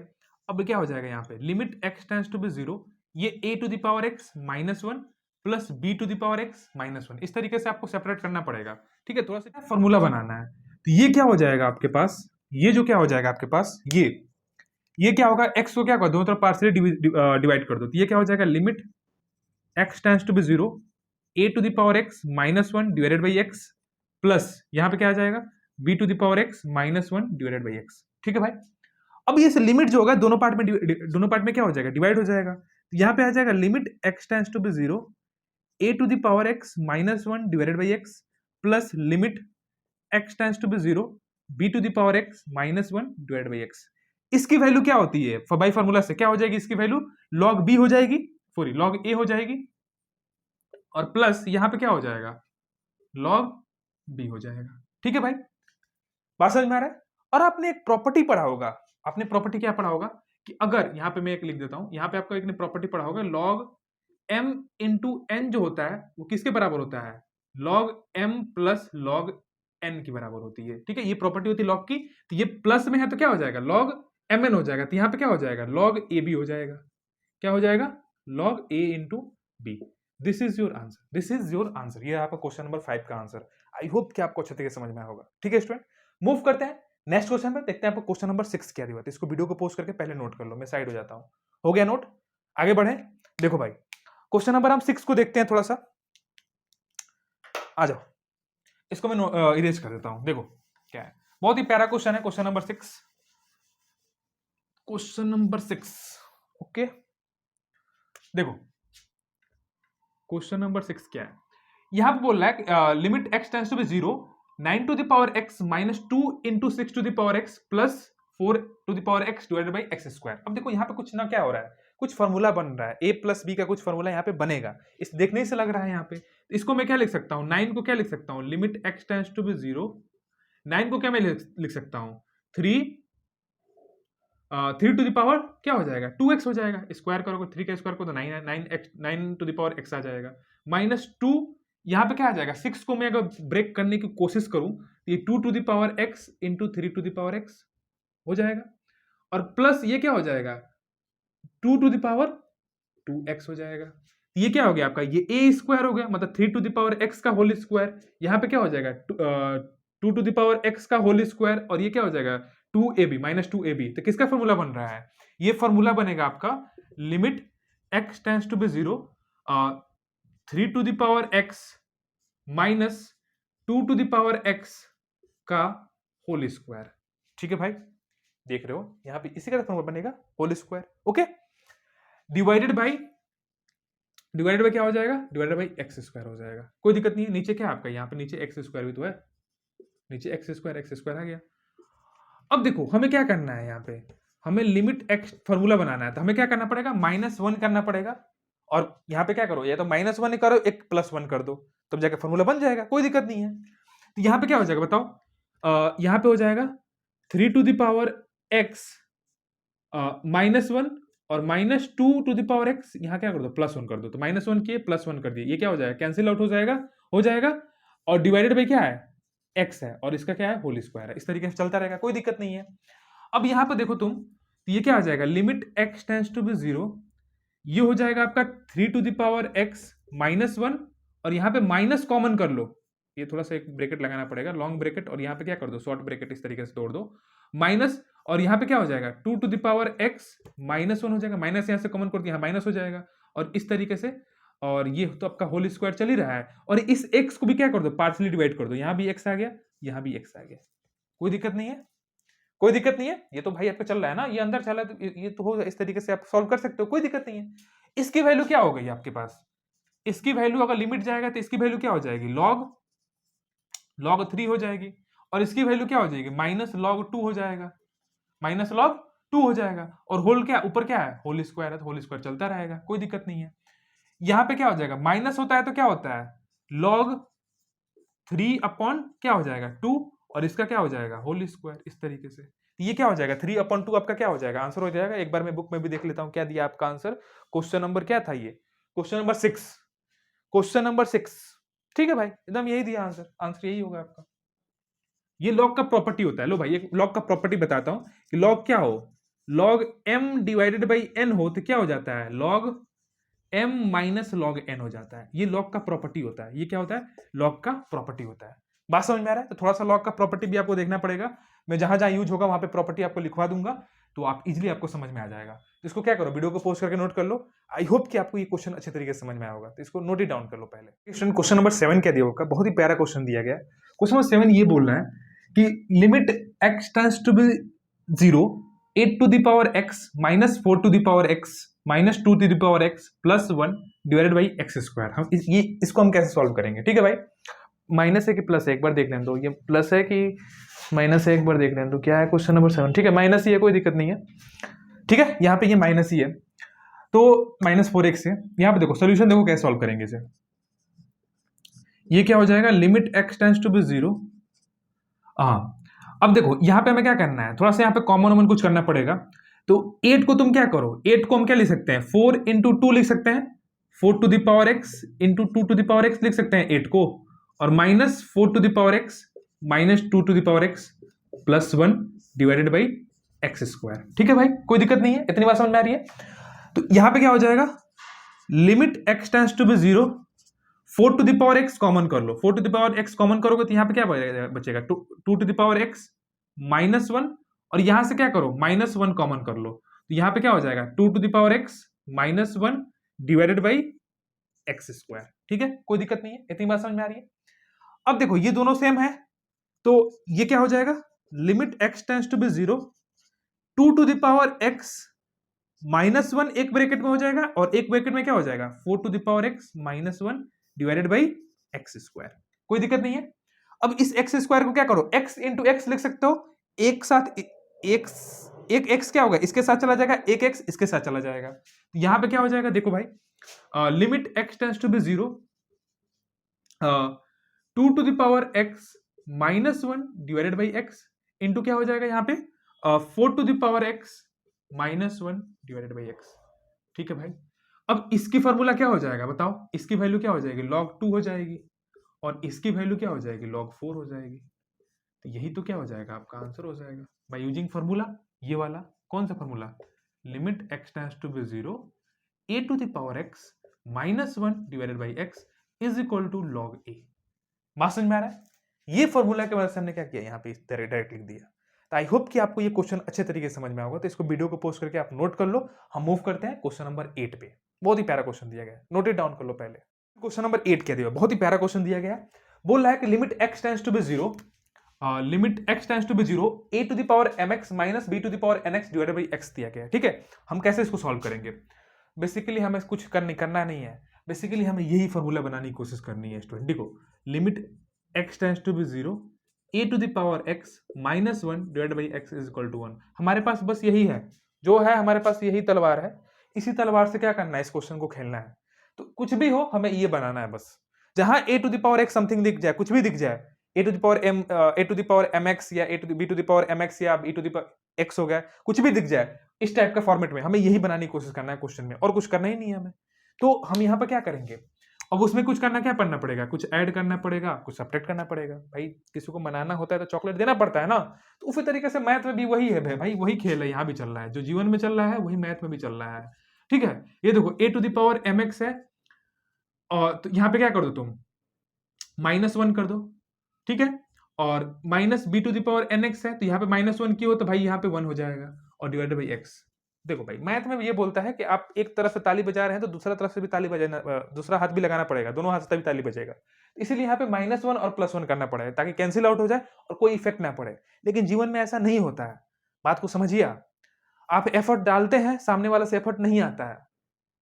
Speaker 1: अब क्या हो जाएगा यहाँ पे, limit x tends to be 0, ये a to the power x -1 plus b to the power x -1, इस तरीके से आपको सेपरेट करना पड़ेगा, ठीक है, थोड़ा सा फॉर्मूला बनाना है। तो ये क्या हो जाएगा आपके पास, ये जो क्या हो जाएगा आपके पास, ये क्या होगा, x को क्या होगा, दोनों तरफ पार्शियली डिवाइड कर दो, तो ये क्या हो जाएगा, limit x tends to be 0 a to the power x minus 1 divided by x plus यहां पे क्या आ जाएगा b to the power x minus 1 divided by x। ठीक है भाई, अब ये लिमिट जो होगा दोनों पार्ट में क्या हो जाएगा, डिवाइड हो जाएगा, तो यहां पे आ जाएगा limit x tends to be 0 a to the power x minus 1 divided by x plus limit x tends to be 0 b to the power x minus 1 divided by x। इसकी वैल्यू क्या होती है, बाई फार्मूला से क्या हो जाएगी, इसकी वैल्यू log b हो जाएगी, सॉरी log a हो जाएगी, और प्लस यहां पे क्या हो जाएगा, log b हो जाएगा। ठीक है भाई, बात समझ में आ रहा है। और आपने एक प्रॉपर्टी पढ़ा होगा, आपने प्रॉपर्टी क्या पढ़ा होगा कि अगर यहां पे मैं एक लिख देता हूं, यहां पे आपका एक ने प्रॉपर्टी पढ़ा होगा, log m इंटू n जो होता है वो किसके बराबर होता है, log m plus log n की बराबर होती है। ठीक है, ये प्रॉपर्टी होती है log की, तो ये प्लस में है तो क्या हो जाएगा, log mn हो जाएगा, तो यहां पे क्या हो जाएगा, log ab हो जाएगा, क्या हो जाएगा, log a into b। This is your answer, this is your answer, ये आपका क्वेश्चन नंबर 5 का आंसर। आई होप कि आपको अच्छे तरीके से समझ में आया होगा। ठीक है स्टूडेंट, मूव करते हैं नेक्स्ट क्वेश्चन पे, देखते हैं आपको क्वेश्चन नंबर 6 क्या दिया। इसको वीडियो को पोस्ट करके पहले नोट कर लो, मैं साइड हो जाता हूं। हो गया नोट, आगे बढ़े। देखो भाई, क्वेश्चन नंबर हम 6 को देखते हैं, थोड़ा सा आ जाओ, इसको मैं इरेज कर देता हूं। देखो क्या है, बहुत ही प्यारा क्वेश्चन है, question number 6, question number 6। Okay, देखो क्वेश्चन नंबर 6 क्या है, यहां पे बोल रहा है limit x tends to be 0 9 to the power x minus 2 into 6 to the power x plus 4 to the power x divided by x square. अब देखो यहाँ पे कुछ ना क्या हो रहा है, कुछ फॉर्मूला बन रहा है, a प्लस बी का कुछ फॉर्मूला यहाँ पे बनेगा, इस देखने से लग रहा है यहाँ पे। इसको मैं क्या लिख सकता हूँ, 9 को क्या लिख सकता हूँ, limit x tends to be 0, 9 को क्या मैं लिख सकता हूँ, 3 टू द पावर क्या हो जाएगा, 2x हो जाएगा, स्क्वायर करोगे 3 का स्क्वायर को तो 9 टू द पावर x आ जाएगा, माइनस 2 यहाँ पे क्या आ जाएगा, 6 को मैं अगर ब्रेक करने की कोशिश करूं तो ये 2 to the power x into 3 to the power x हो जाएगा, और प्लस ये क्या हो जाएगा, 2 टू द पावर 2x हो जाएगा। ये क्या हो गया आपका, ये a स्क्वायर हो गया, मतलब 3 टू द पावर x का होल स्क्वायर, यहाँ पे क्या हो जाएगा 2 टू द पावर x का होल स्क्वायर, और ये क्या हो जाएगा 2ab माइनस 2ab। तो किसका फॉर्मूला बन रहा है, ये फॉर्मूला बनेगा आपका limit x tends to be 0 3 to the power x minus 2 to the power x का होल स्क्वायर। ठीक है भाई, देख रहे हो यहां पे इसी का फॉर्मूला बनेगा whole square. Okay, divided by क्या हो जाएगा, डिवाइडेड बाई एक्स स्क्वायर हो जाएगा, कोई दिक्कत नहीं है। नीचे क्या है आपका, यहाँ पे नीचे एक्स स्क्वायर भी तो है, नीचे एक्स स्क्वायर आ गया। अब देखो हमें क्या करना है, यहाँ पे हमें लिमिट एक्स फॉर्मूला बनाना है, तो हमें क्या करना पड़ेगा, -1 करना पड़ेगा, और यहाँ पे क्या करो, या तो -1 ही करो, एक +1 कर दो, तब जाके फॉर्मूला बन जाएगा, कोई दिक्कत नहीं है। तो यहाँ पे क्या हो जाएगा बताओ, यहाँ पे हो जाएगा 3 टू द पावर x -1 और -2 टू द पावर x, यहाँ क्या कर दो +1 कर दो, तो -1 किए +1 कर दिए, ये क्या हो जाएगा, कैंसिल आउट हो जाएगा, और डिवाइडेड बाई क्या है, x है, और इसका क्या है, होल स्क्वायर है। इस तरीके से चलता रहेगा, कोई दिक्कत नहीं है। अब यहाँ पे देखो तुम, तो ये क्या आ जाएगा, limit x tends to be 0, ये हो जाएगा आपका 3 टू द पावर x -1, और यहाँ पे माइनस कॉमन कर लो, ये थोड़ा सा एक ब्रैकेट लगाना पड़ेगा, लॉन्ग ब्रैकेट, और यहाँ पे क्या कर दो, शॉर्ट ब्रैकेट, इस तरीके से तोड़ दो, माइनस, और यहाँ पे क्या हो जाएगा 2 टू द पावर x -1 हो जाएगा, माइनस यहाँ से कॉमन कर दिया, यहाँ माइनस हो जाएगा, और इस तरीके से, और ये तो आपका होल स्क्वायर चल ही रहा है, और इस x को भी क्या कर दो, पार्शियली डिवाइड कर दो, यहाँ भी x आ गया, यहाँ भी x आ गया, कोई दिक्कत नहीं है, कोई दिक्कत नहीं है। ये तो भाई आपका चल रहा है ना, ये अंदर चला है, तो ये तो हो, इस तरीके से आप सॉल्व कर सकते हो, कोई दिक्कत नहीं है। इसकी वैल्यू क्या हो गई आपके पास, इसकी वैल्यू अगर लिमिट जाएगा तो इसकी वैल्यू क्या हो जाएगी, log 3 हो जाएगी, और इसकी वैल्यू क्या हो जाएगी, -log 2 हो जाएगा, -log 2 हो जाएगा, और होल क्या ऊपर क्या है, होल स्क्वायर है, तो होल स्क्वायर चलता रहेगा, कोई दिक्कत नहीं है। यहाँ पे क्या हो जाएगा, माइनस होता है तो क्या होता है, log 3 अपॉन क्या हो जाएगा 2, और इसका क्या हो जाएगा, होल स्क्वायर, इस तरीके से। ये क्या हो जाएगा 3/2 आपका क्या हो जाएगा, आंसर हो जाएगा। एक बार मैं बुक में भी देख लेता हूं क्या दिया आपका आंसर, क्वेश्चन नंबर क्या था, ये क्वेश्चन नंबर 6, क्वेश्चन नंबर 6। ठीक है भाई, एकदम यही दिया आंसर, आंसर यही होगा आपका। ये लॉग का प्रॉपर्टी होता है। लो भाई, ये लॉग का प्रॉपर्टी बताता हूं कि लॉग क्या हो, log m divided by n हो तो क्या हो जाता है, log m minus log n हो जाता है। ये लॉग का प्रॉपर्टी होता है, ये क्या होता है, लॉग का प्रॉपर्टी होता है। बात समझ में आ रहा है, तो थोड़ा सा लॉग का प्रॉपर्टी भी आपको देखना पड़ेगा। मैं जहां जहां यूज होगा वहां पे प्रॉपर्टी आपको लिखवा दूंगा, तो आप इजीली आपको समझ में आ जाएगा। तो इसको क्या करो, वीडियो को पोस्ट करके नोट कर लो। आई होप कि आपको ये क्वेश्चन अच्छे तरीके से समझ में आया होगा, तो इसको नोट ही डाउन कर लो पहले। क्वेश्चन नंबर 7 क्या दिया होगा, बहुत ही प्यारा क्वेश्चन दिया गया। क्वेश्चन नंबर 7 ये बोल रहा है कि limit x tends to be 0 8 to the power x minus 4 to the power x minus 2 to the power x plus 1 divided by x square. हम इसको हम कैसे सॉल्व करेंगे, ठीक है भाई। माइनस है कि प्लस है, एक बार देख लें, तो ये प्लस है कि माइनस है, एक बार देख लें, तो क्या है क्वेश्चन नंबर 7, ठीक है माइनस ही है, कोई दिक्कत नहीं है, ठीक है। यहाँ पे ये माइनस ही है, तो माइनस 4x है। यहाँ पे देखो सोल्यूशन, देखो कैसे सॉल्व करेंगे इसे। ये क्या हो जाएगा, limit x tends to be 0। हाँ, अब देखो यहाँ पे हमें क्या करना है, थोड़ा सा यहाँ पे कॉमन कुछ करना पड़ेगा। तो 8 को तुम क्या करो, 8 को हम क्या लिख सकते हैं, 4 इंटू 2 लिख सकते हैं, 4 to the power x into 2 to the power x लिख सकते हैं 8 को, और minus 4 to the power x minus 2 to the power x plus 1 divided by x square, ठीक है भाई, कोई दिक्कत नहीं है, इतनी बात समझ में आ रही है। तो यहां पे क्या हो जाएगा, limit x tends to be 0, 4 to the power x common कर लो, 4 to the power x common करोगे तो यहां पे क्या बचेगा, 2 to the power x minus 1, और यहां से क्या करो, माइनस 1 कॉमन कर लो, तो यहां पे क्या हो जाएगा, 2 to the power x minus 1 divided by x square, ठीक है, कोई दिक्कत नहीं है, इतनी बात समझ में आ रही है। अब देखो ये दोनों सेम है, तो ये क्या हो जाएगा, limit x tends to be 0, 2 to the power x minus 1 एक ब्रैकेट में हो जाएगा, और एक ब्रैकेट में क्या हो जाएगा, 4 to the power x minus 1 divided by x square, कोई दिक्कत नहीं है। अब इस एक्स स्क्वायर को क्या करो, x इंटू एक्स लिख सकते हो, एक साथ एक x क्या होगा, इसके साथ चला जाएगा, एक x इसके साथ चला जाएगा, तो यहां पे क्या हो जाएगा, देखो भाई, limit x tends to be 0, 2 to the power x minus 1 divided by x into क्या हो जाएगा यहाँ पे, 4 to the power x minus 1 divided by x, ठीक है भाई। अब इसकी फॉर्मूला क्या हो जाएगा बताओ, इसकी वैल्यू क्या हो जाएगी, log 2 हो जाएगी, और इसकी वैल्यू क्या हो जाएगी, log 4 हो जाएगी, तो यही तो क्या हो जाएगा, आपका आंसर हो जाएगा बाय यूजिंग फॉर्मूला, ये वाला कौन सा formula, limit x tends to be 0, a to the power x minus 1 divided by x is equal to log a। बात समझ में आ रहा है, ये फॉर्मूला के वजह से हमने क्या किया, यहाँ पे इस तरह डायरेक्ट लिख दिया। तो आई होप कि आपको ये क्वेश्चन अच्छे तरीके से समझ में आएगा, तो इसको वीडियो को पोस्ट करके आप नोट कर लो। हम मूव करते हैं क्वेश्चन नंबर 8 पे, बहुत ही प्यारा क्वेश्चन दिया गया, नोट इट डाउन कर लो पहले। क्वेश्चन नंबर 8 क्या दिया, बहुत ही प्यारा क्वेश्चन दिया गया, बोल रहा है कि limit x tends to be 0, limit x tends to be 0, a to the power mx minus b to the power nx divided by x दिया गया है, ठीक है। हम कैसे इसको सॉल्व करेंगे, बेसिकली हमें कुछ करना नहीं है, बेसिकली हमें यही फॉर्मूला बनाने की कोशिश करनी है स्टूडेंट। देखो limit x tends to be 0, a to the power x minus 1 divided by x is equal to 1, हमारे पास बस यही है, जो है हमारे पास यही तलवार है, इसी तलवार से क्या करना है, इस क्वेश्चन को खेलना है। तो कुछ भी हो हमें ये बनाना है बस, जहां a to the power x something दिख जाए, कुछ भी दिख जाए, a to the power mx या b to the power mx या b to the power x हो गया, कुछ भी दिख जाए इस टाइप का फॉर्मेट में, हमें यही बनाने की कोशिश करना है क्वेश्चन में, और कुछ करना ही नहीं है हमें। तो हम यहाँ पर क्या करेंगे, अब उसमें कुछ करना क्या पड़ना पड़ेगा, कुछ ऐड करना पड़ेगा, कुछ सब्ट्रैक्ट करना पड़ेगा। भाई किसी को मनाना होता है तो चॉकलेट देना पड़ता है ना, तो उसी तरीके से मैथ में भी वही है भाई, वही खेल है, यहाँ भी चल रहा है, जो जीवन में चल रहा है वही मैथ में भी चल रहा है, ठीक है। ये देखो a to the power mx है, और तो यहाँ पे क्या कर दो तुम, माइनस 1 कर दो, ठीक है, और minus b to the power nx है, तो यहाँ पे माइनस 1 की हो तो भाई यहाँ पे 1 हो जाएगा, और डिवाइडेड बाई x। देखो भाई मैथ में ये बोलता है कि आप एक तरफ से ताली बजा रहे हैं तो दूसरा तरफ से भी ताली बजाना, दूसरा हाथ भी लगाना पड़ेगा, दोनों हाथ से तभी ताली बजेगा, इसीलिए यहाँ पे माइनस 1 और प्लस 1 करना पड़ेगा ताकि कैंसिल आउट हो जाए और कोई इफेक्ट ना पड़े। लेकिन जीवन में ऐसा नहीं होता है, बात को समझिए। आप एफर्ट डालते हैं, सामने वाला से एफर्ट नहीं आता है,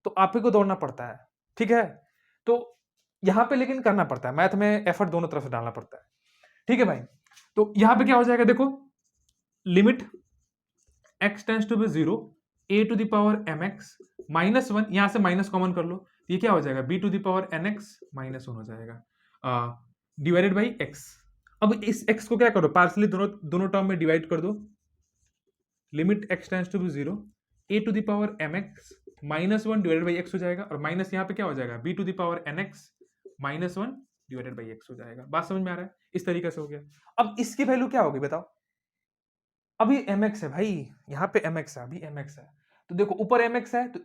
Speaker 1: तो आप ही को दौड़ना पड़ता है, ठीक है। तो यहाँ पे लेकिन करना पड़ता है, मैथ में एफर्ट दोनों तरफ से डालना पड़ता है, ठीक है भाई। तो यहाँ पे क्या हो जाएगा, देखो limit x tends to be 0, a to the power mx minus 1, यहां से माइनस कॉमन कर लो, ये क्या हो जाएगा, b to the power nx minus 1 हो जाएगा, डिवाइडेड बाई x। अब इस x को क्या करो, पार्सली दोनों टर्म में डिवाइड कर दो, limit x tends to be 0, a to the power mx minus 1 divided by x हो जाएगा, और माइनस यहाँ पे क्या हो जाएगा, b to the power nx minus 1 divided by x हो जाएगा। बात समझ में आ रहा है, इस तरीके से हो गया। अब इसकी वैल्यू क्या होगी बताओ, अभी mx है भाई, यहाँ पे mx है, अभी mx है, तो देखो ऊपर mx है, तो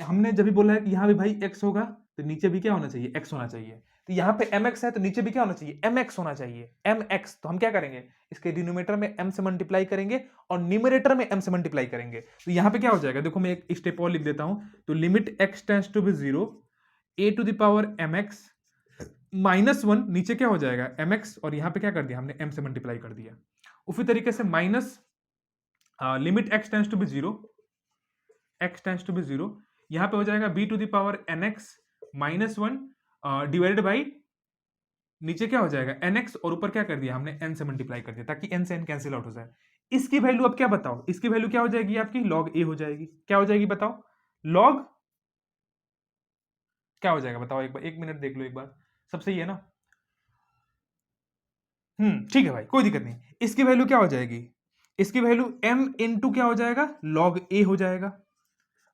Speaker 1: हमने जब भी बोला है कि यहाँ भी भाई x होगा, तो नीचे भी क्या होना चाहिए, x होना चाहिए। तो यहाँ पे mx है तो नीचे भी क्या होना चाहिए, mx होना चाहिए, mx। तो हम क्या करेंगे, इसके डिनोमिनेटर में m से मल्टीप्लाई करेंगे और न्यूमरेटर में m से मल्टीप्लाई करेंगे। तो यहाँ पे क्या हो जाएगा, देखो मैं एक स्टेप और लिख देता हूं। तो limit x tends to be 0 a to the power mx -1, नीचे क्या हो जाएगा mx, और यहाँ पे क्या कर दिया हमने, m से मल्टीप्लाई कर दिया। उसी तरीके से minus limit x tends to be 0, x tends to be 0, यहाँ पे हो जाएगा b to the power nx -1 divided by नीचे क्या हो जाएगा nx, और ऊपर क्या कर दिया हमने, n से मल्टीप्लाई कर दिया ताकि n से n कैंसिल आउट हो जाए। इसकी वैल्यू अब क्या बताओ, इसकी वैल्यू क्या हो जाएगी आपकी, log a हो जाएगी। क्या हो जाएगी बताओ, log क्या हो जाएगा बताओ, एक बार 1 मिनट देख लो एक बार, सब सही है ना। ठीक है भाई, कोई दिक्कत नहीं। इसकी वैल्यू क्या हो जाएगी, इसकी वैल्यू m इंटू क्या हो जाएगा, log a हो जाएगा,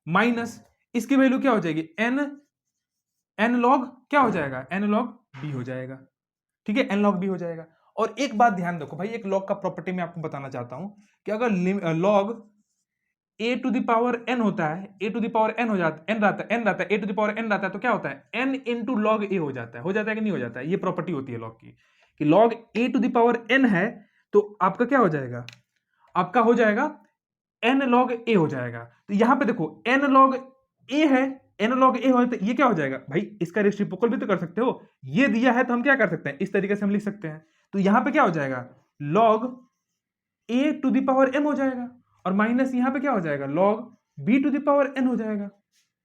Speaker 1: माइनस इसकी वैल्यू क्या हो जाएगी, n log क्या हो जाएगा, n log b हो जाएगा। ठीक है, n log b हो जाएगा। और एक बात ध्यान रखो भाई, एक log का प्रॉपर्टी मैं आपको बताना चाहता हूं कि अगर log a to the power n होता है, a to the power n हो जाता, n रहता है, a to the power n रहता है, तो क्या होता है, n इंटू log a हो जाता है कि नहीं हो जाता है। ये प्रॉपर्टी होती है log की कि log a to the power n है तो आपका क्या हो जाएगा, आपका हो जाएगा n log a हो जाएगा। तो यहां पे देखो n log a है, n log a हो तो ये क्या हो जाएगा भाई, इसका रेसिप्रोकल भी तो कर सकते हो, ये दिया है तो हम क्या कर सकते हैं, इस तरीके से हम लिख सकते हैं। तो यहां पे क्या हो जाएगा, log a to the power m हो जाएगा, और माइनस यहां पे क्या हो जाएगा, log b to the power n हो जाएगा।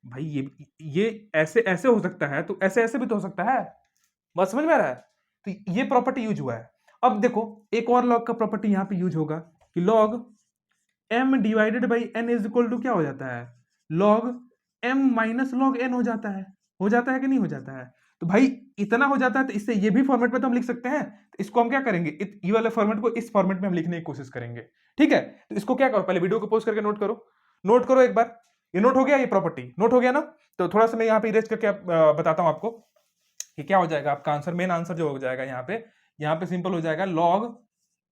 Speaker 1: भाई ये ऐसे ऐसे हो सकता है तो ऐसे ऐसे भी तो हो सकता है, बात समझ में आ रहा है। तो ये प्रॉपर्टी यूज हुआ है। अब देखो एक और लॉग का प्रॉपर्टी यहां पे यूज होगा कि log m divided by n is equal to क्या हो जाता है, log m minus log n हो जाता है कि नहीं हो जाता है। तो भाई इतना हो जाता है तो इससे ये भी फॉर्मेट में तो हम लिख सकते हैं। तो इसको हम क्या करेंगे, ये वाले फॉर्मेट को इस फॉर्मेट में हम लिखने की कोशिश करेंगे। ठीक है, तो इसको क्या करो, पहले वीडियो को पॉज करके नोट करो एक बार। ये नोट हो गया, ये प्रॉपर्टी नोट हो गया ना। तो थोड़ा सा मैं यहाँ पे इरेज करके बताता हूँ आपको कि क्या हो जाएगा आपका आंसर। मेन आंसर जो हो जाएगा यहाँ पे सिंपल हो जाएगा, log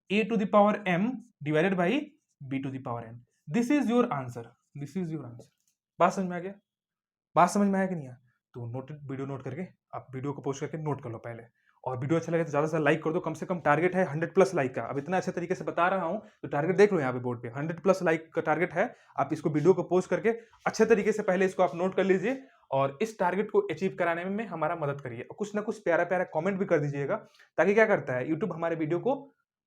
Speaker 1: a to the power m divided by b to the power n। This is your answer, this is your answer. बात समझ में आ गया, बात समझ में आया कि नहीं आया। तो वीडियो नोट करके आप वीडियो को पोस्ट करके नोट कर लो पहले, और वीडियो अच्छा लगे तो ज्यादा से लाइक कर दो। कम से कम टारगेट है 100+ लाइक का। अब इतना अच्छे तरीके से बता रहा हूं तो टारगेट देख लो यहाँ पे बोर्ड पे, 100+ लाइक का टारगेट है। आप इसको वीडियो को पोस्ट करके अच्छे तरीके से पहले इसको आप नोट कर लीजिए, और इस टारगेट को अचीव कराने में हमारा मदद करिए। और कुछ ना कुछ प्यारा प्यारा कमेंट भी कर दीजिएगा, ताकि क्या करता है, यूट्यूब हमारे वीडियो को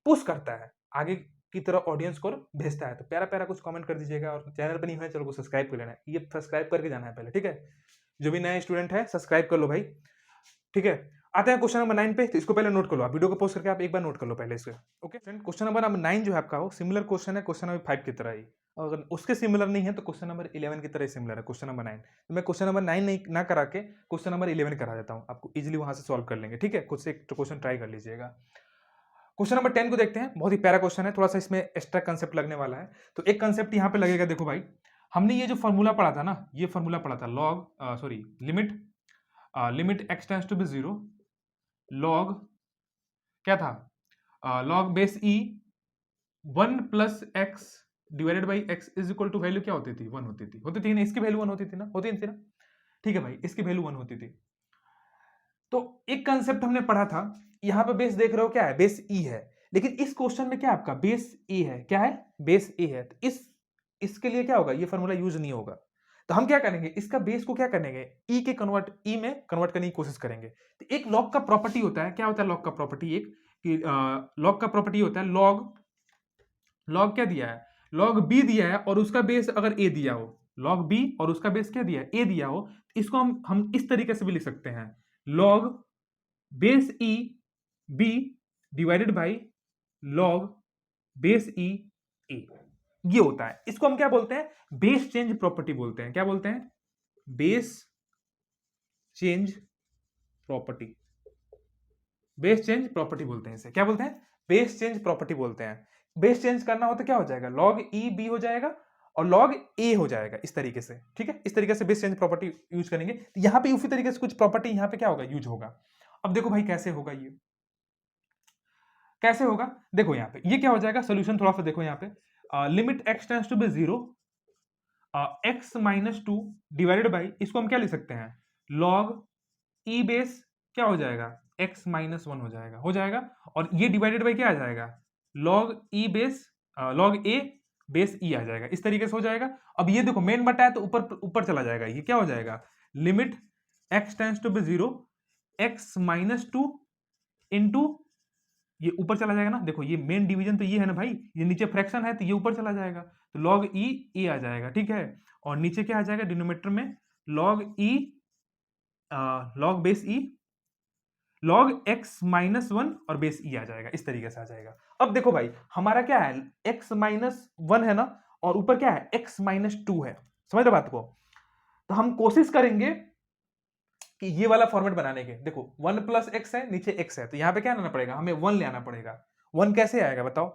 Speaker 1: पुश करता है, आगे की तरह ऑडियंस को भेजता है। तो प्यारा प्यारा कुछ कमेंट कर दीजिएगा, और चैनल पर नहीं है चलो को सब्सक्राइब कर लेना है, ये सब्सक्राइब करके जाना है पहले। ठीक है, जो भी नए स्टूडेंट है सब्सक्राइब कर लो भाई। ठीक है, आते हैं क्वेश्चन नंबर 9 पे। तो इसको पहले नोट कर लो, आप वीडियो को पोस्ट करके आप एक बार नोट कर लो पहले इसको। ओके फ्रेंड, क्वेश्चन नंबर 9 जो है आपका वो सिमिलर क्वेश्चन है क्वेश्चन नंबर 5 की तरह ही। अगर उसके सिमिलर नहीं है तो क्वेश्चन नंबर 11 की तरह ही सिमिलर है क्वेश्चन नंबर 9। तो मैं क्वेश्चन नंबर 9 नहीं ना करा के क्वेश्चन नंबर 11 करा देता हूँ, आपको इजिली वहां से सॉल्व कर लेंगे। ठीक है, खुद से एक क्वेश्चन ट्राई कर लीजिएगा। क्वेश्चन नंबर 10 को देखते हैं, बहुत ही प्यारा क्वेश्चन है, थोड़ा सा इसमें एक्स्ट्रा कंसेप्ट लगने वाला है। तो एक कंसेप्ट यहाँ पे लगेगा, देखो भाई हमने ये जो फॉर्मूला पढ़ा था ना, ये फॉर्मूला पढ़ा था limit x tends to be 0 log क्या था, log base e 1 plus x divided by x is equal to value क्या होती थी, 1 होती थी ना, इसकी वैल्यू 1 होती थी ना, होती थी ना। ठीक है भाई, इसकी वैल्यू 1 होती थी। तो एक कंसेप्ट हमने पढ़ा था, यहां पे बेस देख रहे हो क्या है, बेस e है। लेकिन इस क्वेश्चन में क्या आपका बेस e है, क्या है, बेस e है। तो इसके लिए क्या होगा, ये फॉर्मूला यूज नहीं होगा। तो हम क्या करेंगे, इसका बेस को क्या करेंगे, ई में कन्वर्ट करने की कोशिश करेंगे। तो एक लॉग का प्रॉपर्टी होता है, क्या होता है लॉग का प्रॉपर्टी, एक कि लॉग का प्रॉपर्टी होता है लॉग क्या दिया है, लॉग बी दिया है और उसका बेस अगर ए दिया हो, लॉग बी और उसका बेस क्या दिया है, ए दिया हो, तो इसको हम इस तरीके से भी लिख सकते हैं, log base e b divided by log base e a. ये होता है, इसको हम क्या बोलते हैं, बेस चेंज प्रॉपर्टी बोलते हैं। क्या बोलते हैं, base change property, base change property बोलते हैं इसे। क्या बोलते हैं, बेस चेंज प्रॉपर्टी बोलते हैं। बेस चेंज करना हो तो क्या हो जाएगा, log ई बी हो जाएगा और log ए हो जाएगा, इस तरीके से। ठीक है, इस तरीके से बेस चेंज प्रॉपर्टी यूज करेंगे। तो यहां पे उसी तरीके से कुछ प्रॉपर्टी यहां पे क्या होगा, यूज होगा। अब देखो भाई कैसे होगा, ये कैसे होगा, देखो यहाँ पे ये क्या हो जाएगा, सोल्यूशन थोड़ा सा देखो यहाँ पे, limit x tends to be 0 x -2 divided by, इसको हम क्या लिख सकते हैं, log ई बेस क्या हो जाएगा, x माइनस वन हो जाएगा, और ये डिवाइडेड बाई क्या आ जाएगा, log e base log a base e आ जाएगा, इस तरीके से हो जाएगा। अब ये देखो मेन बटा है तो ऊपर ऊपर चला जाएगा, ये क्या हो जाएगा, limit x tends to be zero x minus two into, ये ऊपर चला जाएगा ना, देखो ये मेन डिवीजन तो ये है ना भाई, ये नीचे फ्रैक्शन है तो ये ऊपर चला जाएगा, तो log e आ जाएगा, ठीक है। और नीचे क्या आ जाएगा डिनोमिनेटर में, log e log base e log x minus one और बेस e आ जाएगा, इस तरीके से आ जाएगा। अब देखो भाई हमारा क्या है, x माइनस वन है ना, और ऊपर क्या है x माइनस टू है, समझ रहे बात को। तो हम कोशिश करेंगे कि ये वाला फॉर्मेट बनाने के, देखो वन प्लस एक्स है, नीचे x है, तो यहाँ पे क्या लाना पड़ेगा, हमें वन ले आना पड़ेगा। वन कैसे आएगा बताओ,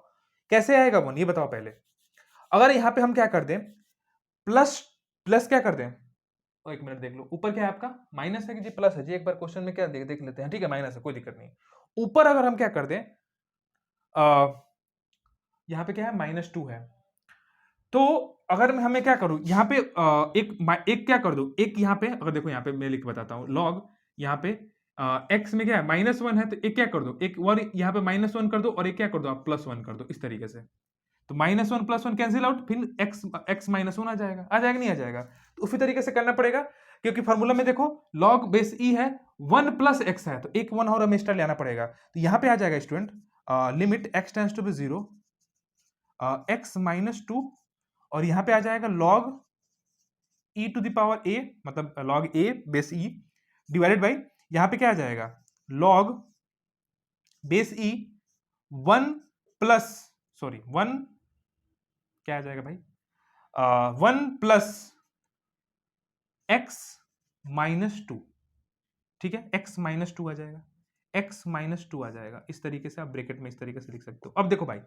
Speaker 1: कैसे आएगा वन, ये बताओ पहले। अगर यहाँ पे हम क्या कर दें, प्लस प्लस क्या कर दें, एक मिनट देख लो, ऊपर क्या है आपका माइनस है कि जी प्लस है जी, एक बार क्वेश्चन में क्या देख लेते हैं, ठीक है माइनस है कोई दिक्कत नहीं। ऊपर अगर हम क्या कर दें, यहाँ पे क्या है माइनस टू है, तो अगर मैं हमें क्या करूं यहाँ पे एक क्या कर दूं, एक यहाँ पे अगर देखो यहाँ पे मैं लिख के बताता हूँ, लॉग यहाँ पे एक्स में क्या है माइनस वन है, तो एक क्या कर दो, एक और यहाँ पे माइनस वन कर दो, और एक क्या कर दो आप प्लस वन कर दो, इस तरीके से। तो minus one plus one cancel out, फिर एक्स माइनस वन आ जाएगा, नहीं आ जाएगा, तो उसी तरीके से करना पड़ेगा, क्योंकि फॉर्मूला में देखो लॉग बेस ई है, वन प्लस एक्स है, तो एक वन और हमें एक्स्ट्रा लेना पड़ेगा, तो यहाँ पे आ जाएगा student limit x tends to be zero x minus two, और यहां पे आ जाएगा log e to the power a, मतलब log a base e divided by, यहां पे क्या आ जाएगा log base e one plus, sorry one क्या आ जाएगा भाई, one plus x minus two, ठीक है, x माइनस टू आ जाएगा, x माइनस टू आ जाएगा, इस तरीके से आप ब्रैकेट में इस तरीके से लिख सकते हो। अब देखो भाई,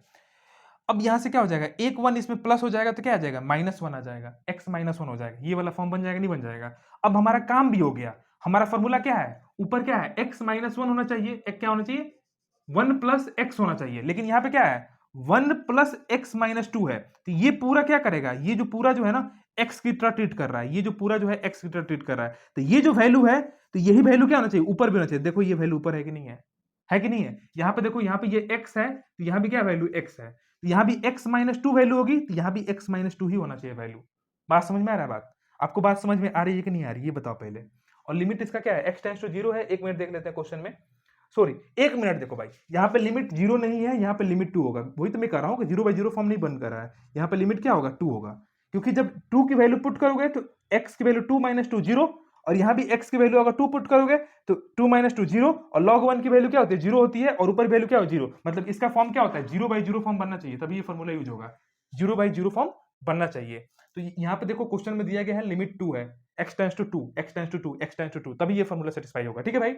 Speaker 1: अब यहां से क्या हो जाएगा, एक वन इसमें प्लस हो जाएगा तो क्या आ जाएगा माइनस वन आ जाएगा, x माइनस वन हो जाएगा, ये वाला फॉर्म बन जाएगा नहीं बन जाएगा। अब हमारा काम भी हो गया, हमारा फॉर्मूला क्या है, ऊपर क्या है x माइनस वन होना चाहिए, एक क्या होना चाहिए वन प्लस एक्स होना चाहिए, लेकिन यहाँ पे क्या है one plus x minus to है, तो ये पूरा क्या करेगा, ये जो पूरा जो है ना x की तरह ट्रीट कर रहा है, ये जो पूरा जो है x की तरह ट्रीट कर रहा है, तो ये जो वैल्यू है, तो यही वैल्यू क्या होना चाहिए ऊपर भी होना चाहिए, देखो ये वैल्यू ऊपर है कि नहीं है, कि नहीं है, यहाँ पे देखो यहाँ पे ये x है, तो यहाँ भी क्या वैल्यू x है, तो यहाँ भी x माइनस टू वैल्यू होगी, तो यहाँ भी x माइनस टू ही होना चाहिए वैल्यू। बात समझ में आ रहा है, बात आपको बात समझ में आ रही है कि नहीं आ रही है, ये बताओ पहले। और लिमिट इसका क्या है, x टेंड्स टू जीरो है, एक मिनट देख लेते हैं क्वेश्चन में, सॉरी एक मिनट देखो भाई, यहाँ पे लिमिट जीरो नहीं है, यहाँ पे लिमिट टू होगा, वही तो मैं कह रहा हूँ कि जीरो बाई जीरो फॉर्म नहीं बन कर रहा है, यहाँ पे लिमिट क्या होगा टू होगा, क्योंकि जब टू की वैल्यू पुट करोगे तो x की value two minus two zero, और यहाँ भी x की वैल्यू अगर टू पुट करोगे तो टू माइनस टू जीरो, और log वन की वैल्यू क्या होती है जीरो होती है, और ऊपर वैल्यू क्या हो जीरो, मतलब इसका फॉर्म क्या होता है जीरो बाई जीरो फॉर्म बनना चाहिए, तभी ये फॉर्मूला यूज होगा, जीरो बाई जीरो फॉर्म बनना चाहिए। तो यहाँ पे देखो क्वेश्चन में दिया गया है लिमिट टू है, x tends to two, x tends to two, x tends to two, तभी ये फॉर्मूला सेटिस्फाई होगा, ठीक है भाई।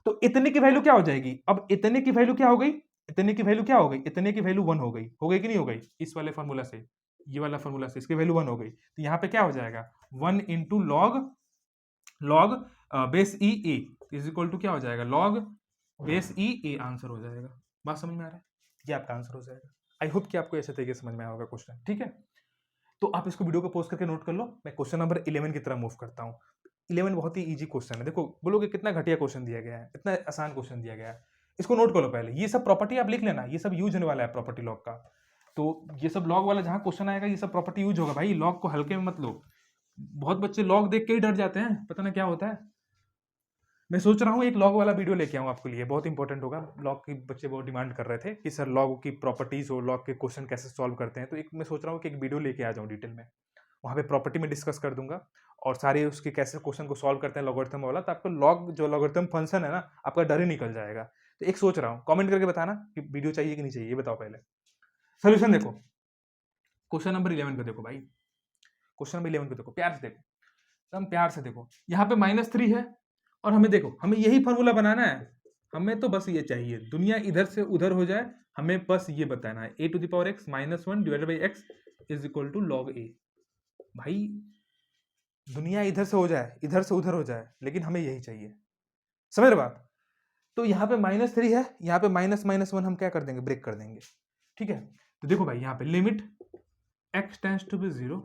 Speaker 1: तो इतने की वैल्यू क्या हो जाएगी, अब इतने की वैल्यू क्या हो गई, इतने की वैल्यू क्या हो गई, इतने की वैल्यू वन हो गई, कि नहीं हो गई, इस वाले फॉर्मूला से, ये वाला फॉर्मूला से इसकी वैल्यू वन हो गई, तो यहाँ पे क्या हो जाएगा one into log base e a is equal to क्या हो जाएगा log base e a, answer हो जाएगा। बात समझ में आ रहा है, ये आपका आंसर हो जाएगा। आई होप कि आपको ऐसे तरीके समझ में आया होगा क्वेश्चन, ठीक है। तो आप इसको वीडियो को पोस्ट करके नोट कर लो, मैं क्वेश्चन नंबर 11 की तरफ मूव करता हूँ। 11 बहुत ही इजी क्वेश्चन है, देखो बोलोगे कितना घटिया क्वेश्चन दिया गया है, इतना आसान क्वेश्चन दिया गया है, इसको नोट कर लो पहले, ये सब प्रॉपर्टी आप लिख लेना, ये सब यूज होने वाला है प्रॉपर्टी लॉग का, तो ये सब लॉग वाला जहां क्वेश्चन आएगा ये सब प्रॉपर्टी यूज होगा भाई, लॉग को हल्के में मत लो, बहुत बच्चे लॉग देख के ही डर जाते हैं, पता ना क्या होता है। मैं सोच रहा हूँ एक लॉग वाला वीडियो लेके आऊँ आपके लिए, बहुत इंपॉर्टेंट होगा, लॉग की बच्चे बहुत डिमांड कर रहे थे कि सर लॉग की प्रॉपर्टीज और लॉग के क्वेश्चन कैसे सॉल्व करते हैं, तो एक मैं सोच रहा हूँ कि एक वीडियो लेके आ जाऊँ डिटेल में, वहाँ पे प्रॉपर्टी में डिस्कस कर दूंगा और सारे उसके कैसे क्वेश्चन को सॉल्व करते हैं लॉगरिथम वाला, तो आपको लॉग जो लॉगरिथम फंक्शन है ना आपका डर ही निकल जाएगा। तो एक सोच रहा हूँ, कमेंट करके बताना कि वीडियो चाहिए कि नहीं चाहिए, ये बताओ पहले। सोल्यूशन देखो, क्वेश्चन नंबर 11 को देखो भाई, क्वेश्चन नंबर 11 को देखो, प्यार से देखो, एकदम प्यार से देखो, यहाँ पे -3 है, और हमें देखो हमें यही फॉर्मूला बनाना है, हमें तो बस ये चाहिए, दुनिया इधर से उधर हो जाए, हमें बस ये बताना है a to the power x minus one divided by x is equal to log a। भाई दुनिया इधर से हो जाए, इधर से उधर हो जाए, लेकिन हमें यही चाहिए, समझ रहे बात। तो यहाँ पे -3 है, यहाँ पे माइनस माइनस वन हम क्या कर देंगे ब्रेक कर देंगे, ठीक है। तो देखो भाई यहाँ पे limit x tends to be zero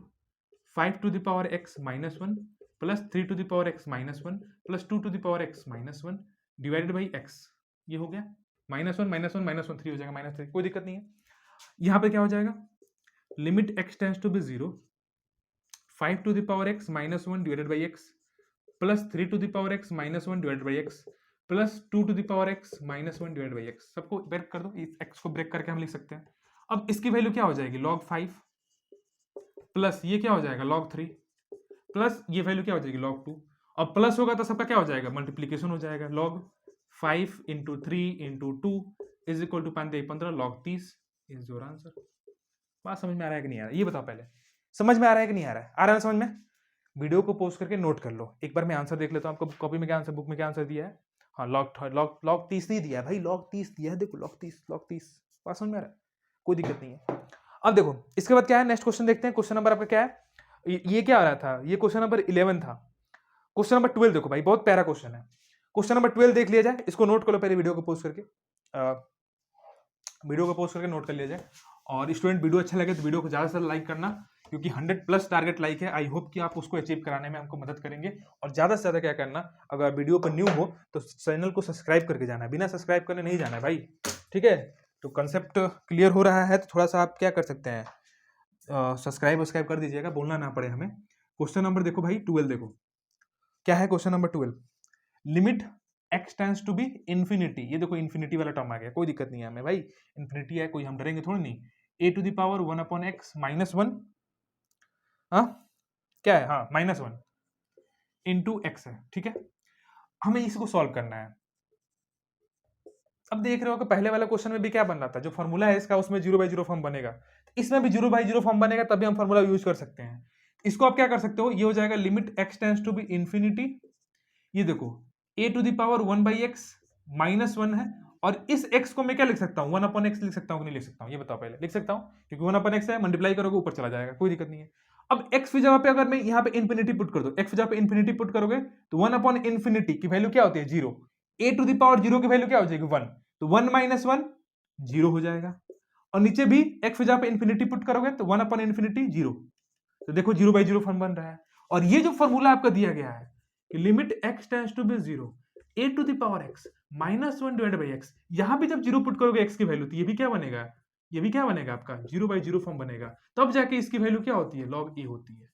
Speaker 1: 5 to the power x minus one plus 3 to the power x minus 1 plus 2 to the power x minus 1 divided by x. ये हो गया -1 -1 -1 3 हो जाएगा -3, कोई दिक्कत नहीं है। यहाँ पे क्या हो जाएगा, limit x tends to be 0 5 to the power x minus 1 divided by x plus 3 to the power x minus 1 divided by x plus 2 to the power x minus 1 divide by x. सबको ब्रेक कर दो, इस x को ब्रेक करके हम लिख सकते हैं। अब इसकी वैल्यू क्या हो जाएगी, log 5 प्लस ये क्या हो जाएगा log 3 प्लस ये वैल्यू क्या हो जाएगी log 2। अब प्लस होगा तो सबका क्या हो जाएगा, मल्टीप्लीकेशन हो जाएगा। log 5 into 3 into 2 is equal to 5×15 log 30 is your answer. बात समझ में आ रहा है कि नहीं आ रहा है, ये बताओ पहले, समझ में आ रहा है कि नहीं आ रहा है? आ रहा है समझ में? वीडियो को पोस्ट करके नोट कर लो। एक बार मैं आंसर देख लेता हूँ, आपको कॉपी में क्या आंसर, बुक में क्या आंसर दिया है। हाँ log 30 नहीं दिया है भाई, log 30 दिया है, देखो log 30। बात समझ में आ रहा है, कोई दिक्कत नहीं है। अब देखो इसके बाद क्या है, नेक्स्ट क्वेश्चन देखते हैं। क्वेश्चन नंबर आपका क्या है, ये क्या आ रहा था, ये क्वेश्चन नंबर 11 था। क्वेश्चन नंबर 12 देखो भाई, बहुत प्यारा क्वेश्चन है। क्वेश्चन नंबर 12 देख लिया जाए, इसको नोट कर लो पहले, वीडियो को पोस्ट करके नोट कर लिया जाए। और स्टूडेंट वीडियो अच्छा लगे तो वीडियो को ज्यादा से लाइक करना, क्योंकि 100+ टारगेट लाइक है। आई होप कि आप उसको अचीव कराने में हमको मदद करेंगे। और ज्यादा से ज्यादा क्या करना, अगर वीडियो पर न्यू हो तो चैनल को सब्सक्राइब करके जाना है, बिना सब्सक्राइब करने नहीं जाना है भाई, ठीक है। तो कंसेप्ट क्लियर हो रहा है तो थोड़ा सा आप क्या कर सकते हैं, सब्सक्राइब कर दीजिएगा, बोलना ना पड़े हमें। क्वेश्चन नंबर देखो भाई 12 देखो क्या है। Question number 12, limit x tends to be infinity. ये देखो इंफिनिटी वाला टर्म आ गया, कोई दिक्कत नहीं है हमें भाई, इंफिनिटी है, कोई हम डरेंगे थोड़ी नहीं। a to the power 1/x -1, हाँ क्या है, हाँ -1 इंटू एक्स है, ठीक है। हमें इसको सॉल्व करना है। अब देख रहे हो कि पहले वाले क्वेश्चन में भी क्या बन रहा था, जो फॉर्मूला है इसका उसमें 0/0 फॉर्म बनेगा, इसमें भी 0/0 फॉर्म बनेगा, तभी हम फॉर्मूला यूज कर सकते हैं। इसको आप क्या कर सकते हो, ये हो जाएगा limit x tends to be infinity. ये देखो a to the power 1/x -1 है, और इस x को मैं क्या लिख सकता हूँ, 1/x लिख सकता हूँ कि नहीं लिख सकता हूँ, ये बताओ पहले। लिख सकता हूँ, क्योंकि 1/x है, मल्टीप्लाई करोगे ऊपर चला जाएगा, कोई दिक्कत नहीं है। अब x की जगह पे अगर मैं यहाँ पे इंफिनिटी पुट कर दो, x की जगह पे इंफिनिटी पुट करोगे तो 1/∞ की वैल्यू क्या होती है, 0। a टू द पावर 0 की वैल्यू क्या हो जाएगी, 1, तो 1 - 1 0 हो जाएगा। और नीचे भी x की जगह पे इंफिनिटी पुट करोगे तो 1/∞ 0, तो देखो 0/0 फॉर्म बन रहा है। और ये जो फॉर्मूला आपका दिया गया है कि limit x tends to be 0 a to the power x -1 divided by x, यहां भी जब 0 पुट करोगे x की वैल्यू, तो ये भी क्या बनेगा, ये भी क्या बनेगा आपका 0/0 फॉर्म बनेगा। तब जाके इसकी वैल्यू क्या होती है, log a होती है,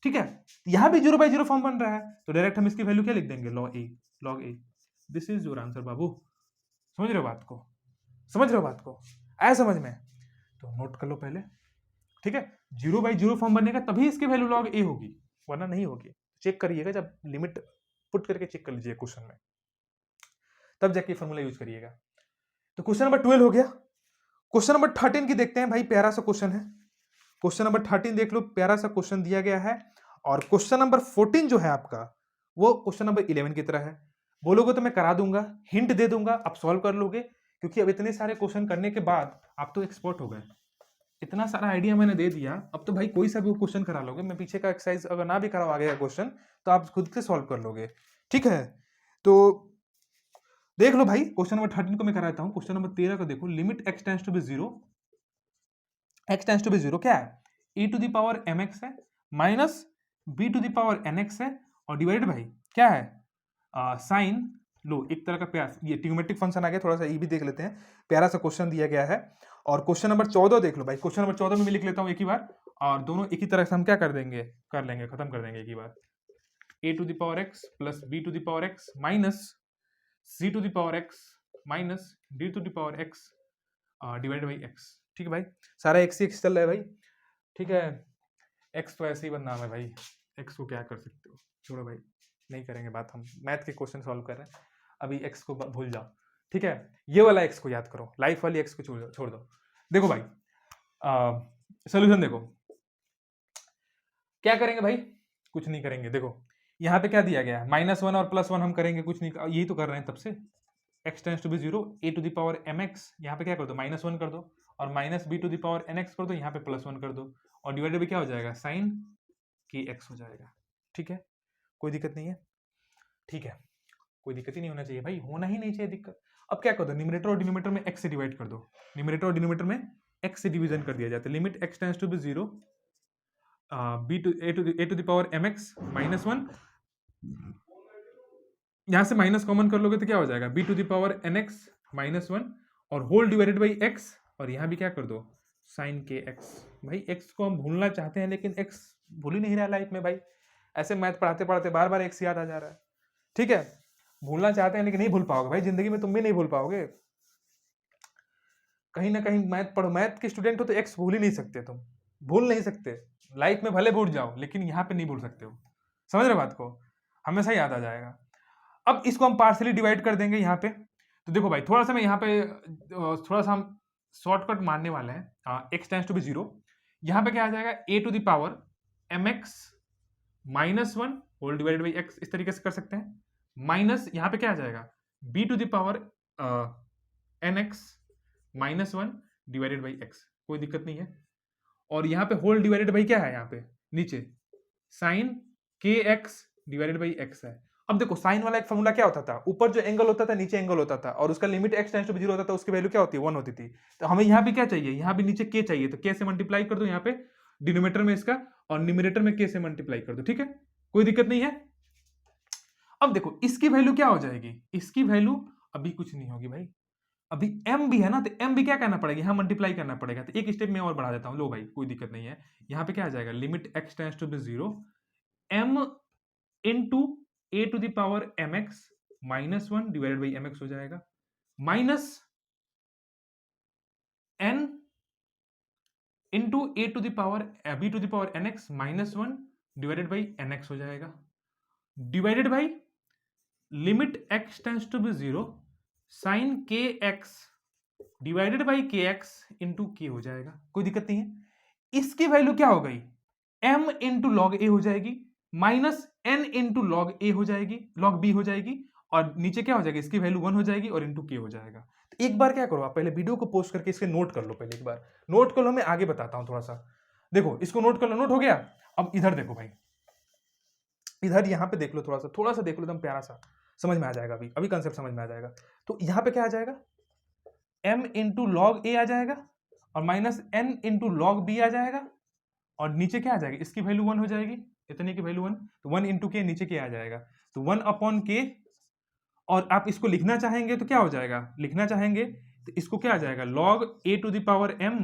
Speaker 1: ठीक है। यहां भी 0/0 फॉर्म बन रहा है, तो डायरेक्ट हम इसकी वैल्यू क्या लिख देंगे, log a। This is your answer बाबू। समझ रहे हो बात को, समझ रहे हो बात को, आया समझ में? तो नोट कर लो पहले, ठीक है। 0/0 फॉर्म बनेगा तभी इसकी वैल्यू log a होगी, वरना नहीं होगी। चेक करिएगा, जब लिमिट पुट करके चेक कर लीजिए क्वेश्चन में, तब जाके फॉर्मूला यूज करिएगा। तो क्वेश्चन नंबर 12 हो गया। क्वेश्चन नंबर 13 की देखते हैं भाई, प्यारा सा क्वेश्चन है। क्वेश्चन नंबर 13 देख लो, प्यारा सा क्वेश्चन दिया गया है। और क्वेश्चन नंबर 14 जो है आपका, वो क्वेश्चन नंबर 11 की तरह है। बोलोगे तो मैं करा दूंगा, हिंट दे दूंगा, आप सॉल्व कर लोगे, क्योंकि अब इतने सारे क्वेश्चन करने के बाद आप तो एक्सपर्ट हो गए। इतना सारा आइडिया मैंने दे दिया, अब तो भाई कोई सा भी क्वेश्चन करा लोगे। मैं पीछे का एक्सरसाइज अगर ना भी कराओ आगे का क्वेश्चन, तो आप खुद से सॉल्व कर लोगे, ठीक है। तो देख लो भाई, क्वेश्चन नंबर 13 को मैं कराता हूं। क्वेश्चन नंबर 13 को देखो, limit x tends to be 0, x tends to be 0 क्या है, e to the power mx है minus b to the power nx है, और डिवाइडेड भाई क्या है, साइन लो, एक तरह का प्यार, ये ट्रिग्नोमेट्रिक फंक्शन आ गया। थोड़ा सा ये भी देख लेते हैं, प्यारा सा क्वेश्चन दिया गया है। और क्वेश्चन नंबर 14 देख लो भाई, क्वेश्चन नंबर 14 में भी लिख लेता हूँ एक ही बार, और दोनों एक ही तरह से हम क्या कर देंगे, कर लेंगे, खत्म कर देंगे एक ही बार। a to the power x plus b to the power x minus c to the power x minus d to the power x divide by x, ठीक है भाई। सारा x ही x चल रहा है भाई, ठीक है। x तो ऐसे ही बदनाम है भाई, x को क्या कर सकते हो, छोड़ो भाई, नहीं करेंगे बात। हम मैथ के क्वेश्चन सॉल्व कर रहे हैं, अभी x को भूल जाओ, ठीक है। ये वाला x को याद करो, लाइफ वाली x को छोड़ दो। देखो भाई, सोल्यूशन देखो, क्या करेंगे भाई, कुछ नहीं करेंगे। देखो यहाँ पे क्या दिया गया है, -1 और +1 हम करेंगे कुछ नहीं, यही तो कर रहे हैं तब से। x tends to be 0, a to the power mx, यहाँ पे क्या कर दो, -1 कर दो, और minus b to the power nx कर दो, यहाँ पे +1 कर दो, और डिवाइडेड बाई क्या हो जाएगा, साइन की x हो जाएगा, ठीक है। कोई दिक्कत नहीं है, ठीक है, कोई दिक्कत ही नहीं होना चाहिए भाई, होना ही नहीं चाहिए दिक्कत। अब क्या कर दो, न्यूमरेटर और डिनोमिनेटर में x से डिवाइड कर दो, न्यूमरेटर और डिनोमिनेटर में x से डिवीजन कर दिया जाता है। Limit x tends to be 0, b to a to the power m x minus one, यहां से माइनस कॉमन कर लोगे तो क्या हो जाएगा, b to the power n x minus one और होल डिवाइडेड बाई एक्स, और यहां भी क्या कर दो साइन के एक्स। भाई एक्स को हम भूलना चाहते हैं लेकिन एक्स भूल ही नहीं रहा लाइफ में भाई, ऐसे मैथ पढ़ाते पढ़ाते बार बार एक्स याद आ जा रहा है। ठीक है, भूलना चाहते हैं लेकिन नहीं भूल पाओगे भाई, जिंदगी में तुम भी नहीं भूल पाओगे। कहीं ना कहीं मैथ पढ़ो, मैथ के स्टूडेंट हो तो एक्स भूल ही नहीं सकते, तुम भूल नहीं सकते। लाइफ में भले भूल जाओ लेकिन यहाँ पे नहीं भूल सकते हो, समझ रहे बात को, हमेशा याद आ जाएगा। अब इसको हम पार्सली डिवाइड कर देंगे यहाँ पे, तो देखो भाई थोड़ा सा मैं यहाँ पे थोड़ा सा हम शॉर्टकट मारने वाले हैं, x tends to be zero, यहाँ पे क्या आ जाएगा a to the power m x minus one whole divided by x, इस तरीके से कर सकते हैं, माइनस यहाँ पे क्या आ जाएगा b to the power n x minus one divided by x, कोई दिक्कत नहीं है। और यहाँ पे होल डिवाइडेड बाई क्या है, यहाँ पे नीचे sign k x divided by x है। अब देखो साइन वाला एक फॉर्मूला क्या होता था, ऊपर जो एंगल होता था नीचे एंगल होता था, और उसका limit x tends to zero होता था, उसकी वैल्यू क्या होती है 1 होती थी। तो हमें यहाँ भी क्या चाहिए, यहाँ भी नीचे के चाहिए, तो के से मल्टीप्लाई कर दो यहाँ पे डिनोमिनेटर में इसका, और न्यूमरेटर में के से मल्टीप्लाई कर दो, ठीक है कोई दिक्कत नहीं है। अब देखो इसकी वैल्यू क्या हो जाएगी, इसकी वैल्यू अभी कुछ नहीं होगी भाई, अभी m भी है ना, तो m भी क्या करना पड़ेगा, यहाँ मल्टीप्लाई करना पड़ेगा। तो एक स्टेप में और बढ़ा देता हूँ, लो भाई कोई दिक्कत नहीं है। यहाँ पे क्या आ जाएगा limit x tends to be zero m into a to the power m x minus one divided by m x हो जाएगा, minus n into a to the power b to the power n x minus one divided by n x हो जाएगा, divided by limit x tends to be zero sine k x divided by k x into k हो जाएगा, कोई दिक्कत नहीं है। इसकी वैल्यू क्या हो गई m इंटू लॉग ए हो जाएगी, माइनस n इंटू लॉग ए हो जाएगी, लॉग बी हो जाएगी, और नीचे क्या हो जाएगा इसकी वैल्यू 1 हो जाएगी और इंटू के हो जाएगा। तो एक बार क्या करो, आप पहले वीडियो को पोस्ट करके इसके नोट कर लो, पहले एक बार नोट कर लो, मैं आगे बताता हूं थोड़ा सा। देखो इसको नोट कर लो, नोट हो गया। अब इधर देखो भाई, इधर यहाँ पे देख लो, थोड़ा सा देख लो, एकदम प्यारा सा समझ में आ जाएगा, अभी अभी कंसेप्ट समझ में आ जाएगा। तो यहाँ पे क्या आ जाएगा m इंटू लॉग ए आ जाएगा, और minus n into log b आ जाएगा, और नीचे क्या आ जाएगा इसकी वैल्यू 1 हो जाएगी, इतने की वैल्यू 1, तो 1 इंटू के नीचे के आ जाएगा, तो 1 अपॉन के, और आप इसको लिखना चाहेंगे तो क्या हो जाएगा, लिखना चाहेंगे तो इसको क्या आ जाएगा log a to the power m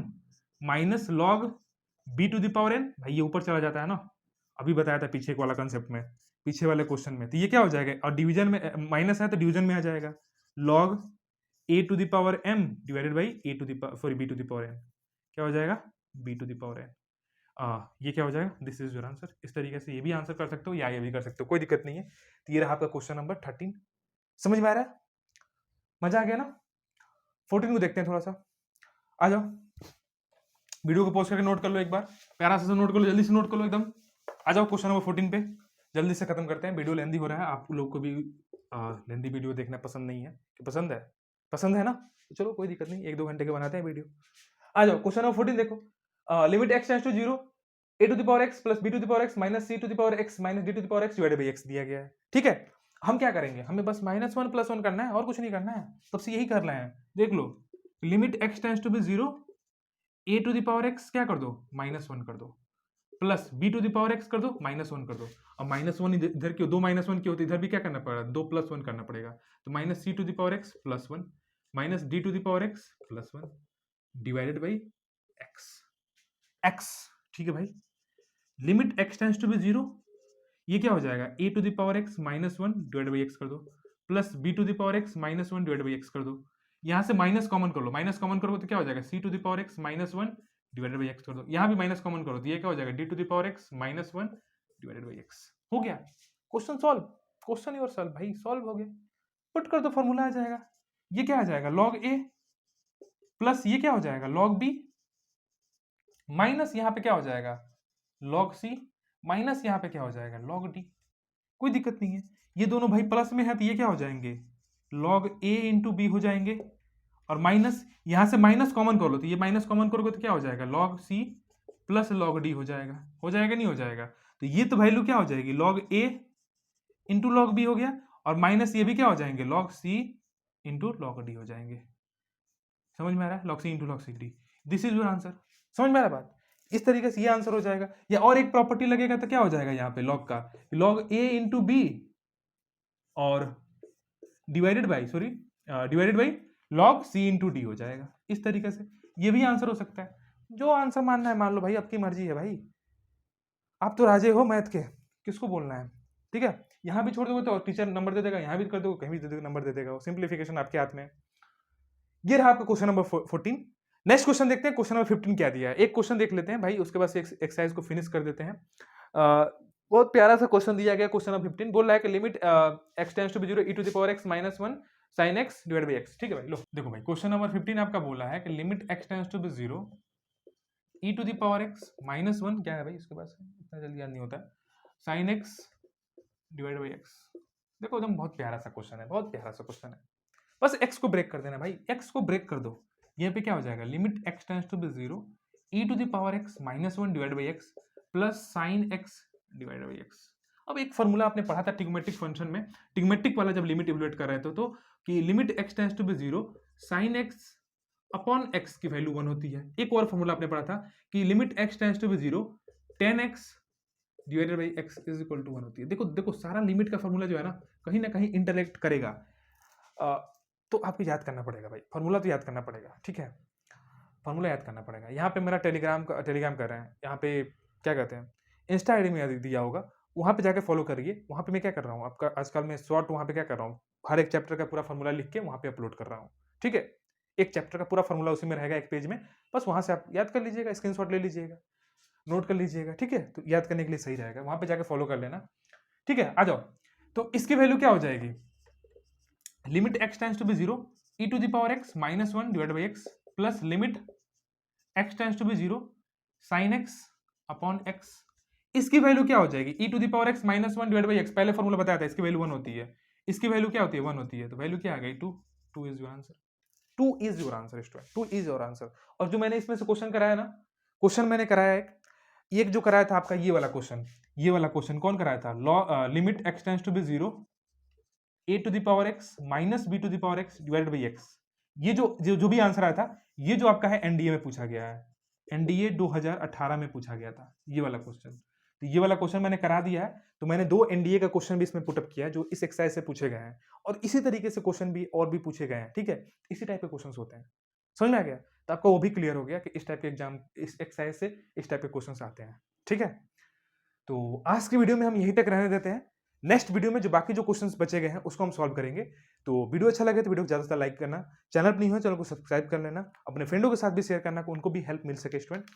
Speaker 1: minus log b to the power n, भाई ये ऊपर चला जाता है ना, अभी बताया था पीछे वाला कंसेप्ट में, पीछे वाले क्वेश्चन में। तो ये क्या हो जाएगा, और डिवीजन में माइनस है तो डिवीजन में आ जाएगा log a to the power m divided by a to the sorry b to the power n, क्या हो जाएगा b to the power n। ये क्या हो जाएगा, दिस इज योर आंसर। इस तरीके से ये भी आंसर कर सकते हो या ये भी कर सकते हो, कोई दिक्कत नहीं है। तो ये रहा आपका क्वेश्चन नंबर 13, समझ में आ रहा है, मजा आ गया ना। 14 को देखते हैं थोड़ा सा, आ जाओ वीडियो को पॉज करके नोट कर लो, एक बार प्यारा सा नोट कर लो, जल्दी से नोट कर लो एकदम। आ जाओ क्वेश्चन नंबर 14 पे, जल्दी से खत्म करते हैं, वीडियो लेंदी हो रहा है, आप लोग को भी लेंदी वीडियो देखना पसंद नहीं है कि पसंद है, पसंद है ना, तो चलो कोई दिक्कत नहीं, 1-2 घंटे के बनाते हैं वीडियो। आ जाओ क्वेश्चन नंबर 14 देखो, limit x tends to zero a to the power x plus b to the power x minus c to the power x minus d to the power x divided by x दिया गया है, ठीक है। हम क्या करेंगे, हमें बस -1 + 1 करना है और कुछ नहीं करना है, तब से यही करना है। देख लो limit x tends to be zero a to the power x क्या कर दो -1 कर दो, plus b to the power x कर दो -1 कर दो, और -1 इधर क्यों, 2 -1 क्यों होते, इधर भी क्या करना पड़ेगा 2 + 1 करना पड़ेगा, तो minus c to the power x plus 1 minus d to the power x plus 1 divided by x, ठीक है भाई। Limit x tends to be zero, ये क्या हो जाएगा a to the power x -1 divide by x कर दो, plus b to the power x -1 divide by x कर दो, यहाँ से माइनस कॉमन कर लो, माइनस कॉमन करोगे तो क्या हो जाएगा c to the power x -1 divided by x कर दो, यहाँ भी माइनस कॉमन करो तो ये क्या हो जाएगा d to the power x -1 divided by x, हो गया question solve, question your solve भाई, सॉल्व हो गया, पुट कर दो फॉर्मूला आ जाएगा, ये क्या आ जाएगा लॉग a प्लस ये क्या हो जाएगा लॉग b माइनस यहाँ पे क्या हो जाएगा लॉग c माइनस यहाँ पे क्या हो जाएगा लॉग d, कोई दिक्कत नहीं है। ये दोनों भाई प्लस में है तो ये क्या हो जाएंगे लॉग a इंटू बी हो जाएंगे, और माइनस यहाँ से माइनस कॉमन कर लो तो ये माइनस कॉमन करोगे तो क्या हो जाएगा log c plus log d हो जाएगा नहीं हो जाएगा, तो ये तो वैल्यू क्या हो जाएगी log a into log b हो गया, और माइनस ये भी क्या हो जाएंगे log c into log d हो जाएंगे, समझ में आ रहा है log c into log c d, this is your answer, समझ में आ रहा है बात। इस तरीके से ये आंसर हो जाएगा। या और एक प्रॉपर्टी लगेगा तो क्या हो जाएगा यहाँ पे लॉग का, लॉग ए इंटू बी और divided by log c into d हो जाएगा। इस तरीके से ये भी आंसर हो सकता है। जो आंसर मानना है मान लो भाई, आपकी मर्जी है भाई, आप तो राजे हो मैथ के, किसको बोलना है। ठीक है, यहाँ भी छोड़ दोगे तो टीचर नंबर दे देगा, यहाँ भी कर दोगे कहीं भी दे देगा, नंबर दे देगा। सिंप्लीफिकेशन आपके हाथ में। ये रहा आपका क्वेश्चन नंबर 14। नेक्स्ट क्वेश्चन देखते हैं क्वेश्चन नंबर 15 क्या दिया है। एक क्वेश्चन देख लेते हैं भाई, उसके बाद एक्सरसाइज को फिनिश कर देते हैं। बहुत प्यारा सा क्वेश्चन दिया गया। क्वेश्चन नंबर 15 बोल रहा है कि limit x tends to be 0 e to the power x - 1 sin x divided by x। ठीक है भाई, लो देखो भाई, क्वेश्चन नंबर 15 आपका बोला है कि limit x tends to be 0 e to the power x - 1 क्या है भाई, इसके पास इतना जल्दी याद नहीं होता है, sin x divided by x। देखो एकदम बहुत प्यारा सा क्वेश्चन है, बहुत प्यारा सा क्वेश्चन है। बस x को ब्रेक कर देना भाई, x को ब्रेक कर दो। यहाँ पे क्या हो जाएगा, limit x tends to be 0 e to the power x - 1 divided by x plus sin x divided by x। अब एक फॉर्मूला आपने पढ़ा था ट्रिग्मेटिक फंक्शन में, ट्रिग्मेटिक वाला जब लिमिट इवैल्यूएट कर रहे थे तो कि limit x tends to be 0 sin x upon x की वैल्यू 1 होती है। एक और फॉर्मूला आपने पढ़ा था कि limit x tends to be 0 tan x divided by x is equal to 1 होती है। देखो देखो, सारा लिमिट का फॉर्मूला जो है ना कहीं इंटरेक्ट करेगा, तो आपको याद करना पड़ेगा भाई, फॉर्मूला तो याद करना पड़ेगा। ठीक है, फॉर्मूला याद करना पड़ेगा। यहाँ पे मेरा टेलीग्राम कर रहे हैं, यहाँ पे क्या कहते हैं, इंस्टा आईडी में दिया होगा, वहाँ पे जाके फॉलो करिए। वहाँ पे मैं क्या कर रहा हूँ, आपका आजकल मैं शॉर्ट वहाँ पे क्या कर रहा हूँ, हर एक चैप्टर का पूरा फॉर्मूला लिख के वहाँ पे अपलोड कर रहा हूँ। ठीक है, एक चैप्टर का पूरा फॉर्मूला उसी में रहेगा एक पेज में, बस वहाँ से आप याद कर लीजिएगा, स्क्रीनशॉट ले लीजिएगा, नोट कर लीजिएगा। ठीक है, तो याद करने के लिए सही रहेगा, वहाँ पे जाके फॉलो कर लेना। ठीक है, आ जाओ। तो इसकी वैल्यू क्या हो जाएगी, limit x tends to be 0 e to the power x - 1 divided by x plus limit x tends to be 0 sin x upon x। इसकी वैल्यू क्या हो जाएगी, e to the power x - 1 divided by x। पहले फॉर्मूला बताया था, इसकी वैल्यू 1 होती है, इसकी वैल्यू क्या होती है, 1 होती है। तो वैल्यू क्या आ गई, 2। 2 is your answer, 2 is your answer student, 2 is your answer. और जो मैंने इसमें से क्वेश्चन कराया ना, क्वेश्चन मैंने कराया एक जो कराया था आपका ये वाला क्वेश्चन कौन कराया था, limit x tends to be 0 a to the power x minus b to the power x divided by x। ये जो भी आंसर आया था, ये जो आपका है एनडीए में पूछा गया है, एनडीए 2018 में पूछा गया था ये वाला क्वेश्चन। तो ये वाला क्वेश्चन मैंने करा दिया है। तो मैंने 2 एनडीए का क्वेश्चन भी इसमें पुटअप किया है जो इस एक्सरसाइज से पूछे गए हैं, और इसी तरीके से क्वेश्चन भी और भी पूछे गए हैं। ठीक है, इसी टाइप के क्वेश्चन होते हैं, समझ में आ गया। तो आपको वो भी क्लियर हो गया कि इस टाइप के एग्जाम, इस एक्सरसाइज से इस टाइप के क्वेश्चन आते हैं। ठीक है, तो आज की वीडियो में हम यहीं तक रहने देते हैं। नेक्स्ट वीडियो में जो बाकी जो क्वेश्चंस बचे गए हैं उसको हम सॉल्व करेंगे। तो वीडियो अच्छा लगे तो वीडियो को ज़्यादा से ज़्यादा लाइक करना, चैनल पर नहीं हो चैनल को सब्सक्राइब कर लेना, अपने फ्रेंडों के साथ भी शेयर करना, उनको भी हेल्प मिल सके स्टूडेंट।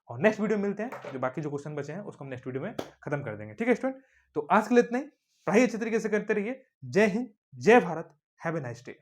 Speaker 1: और नेक्स्ट वीडियो में मिलते हैं, जो बाकी जो क्वेश्चन बचे हैं उसको हम नेक्स्ट वीडियो में खत्म कर देंगे। ठीक है स्टूडेंट, तो आज के लिए इतना ही। पढ़ाई अच्छे तरीके से करते रहिए। जय हिंद, जय Bharat, have a nice day.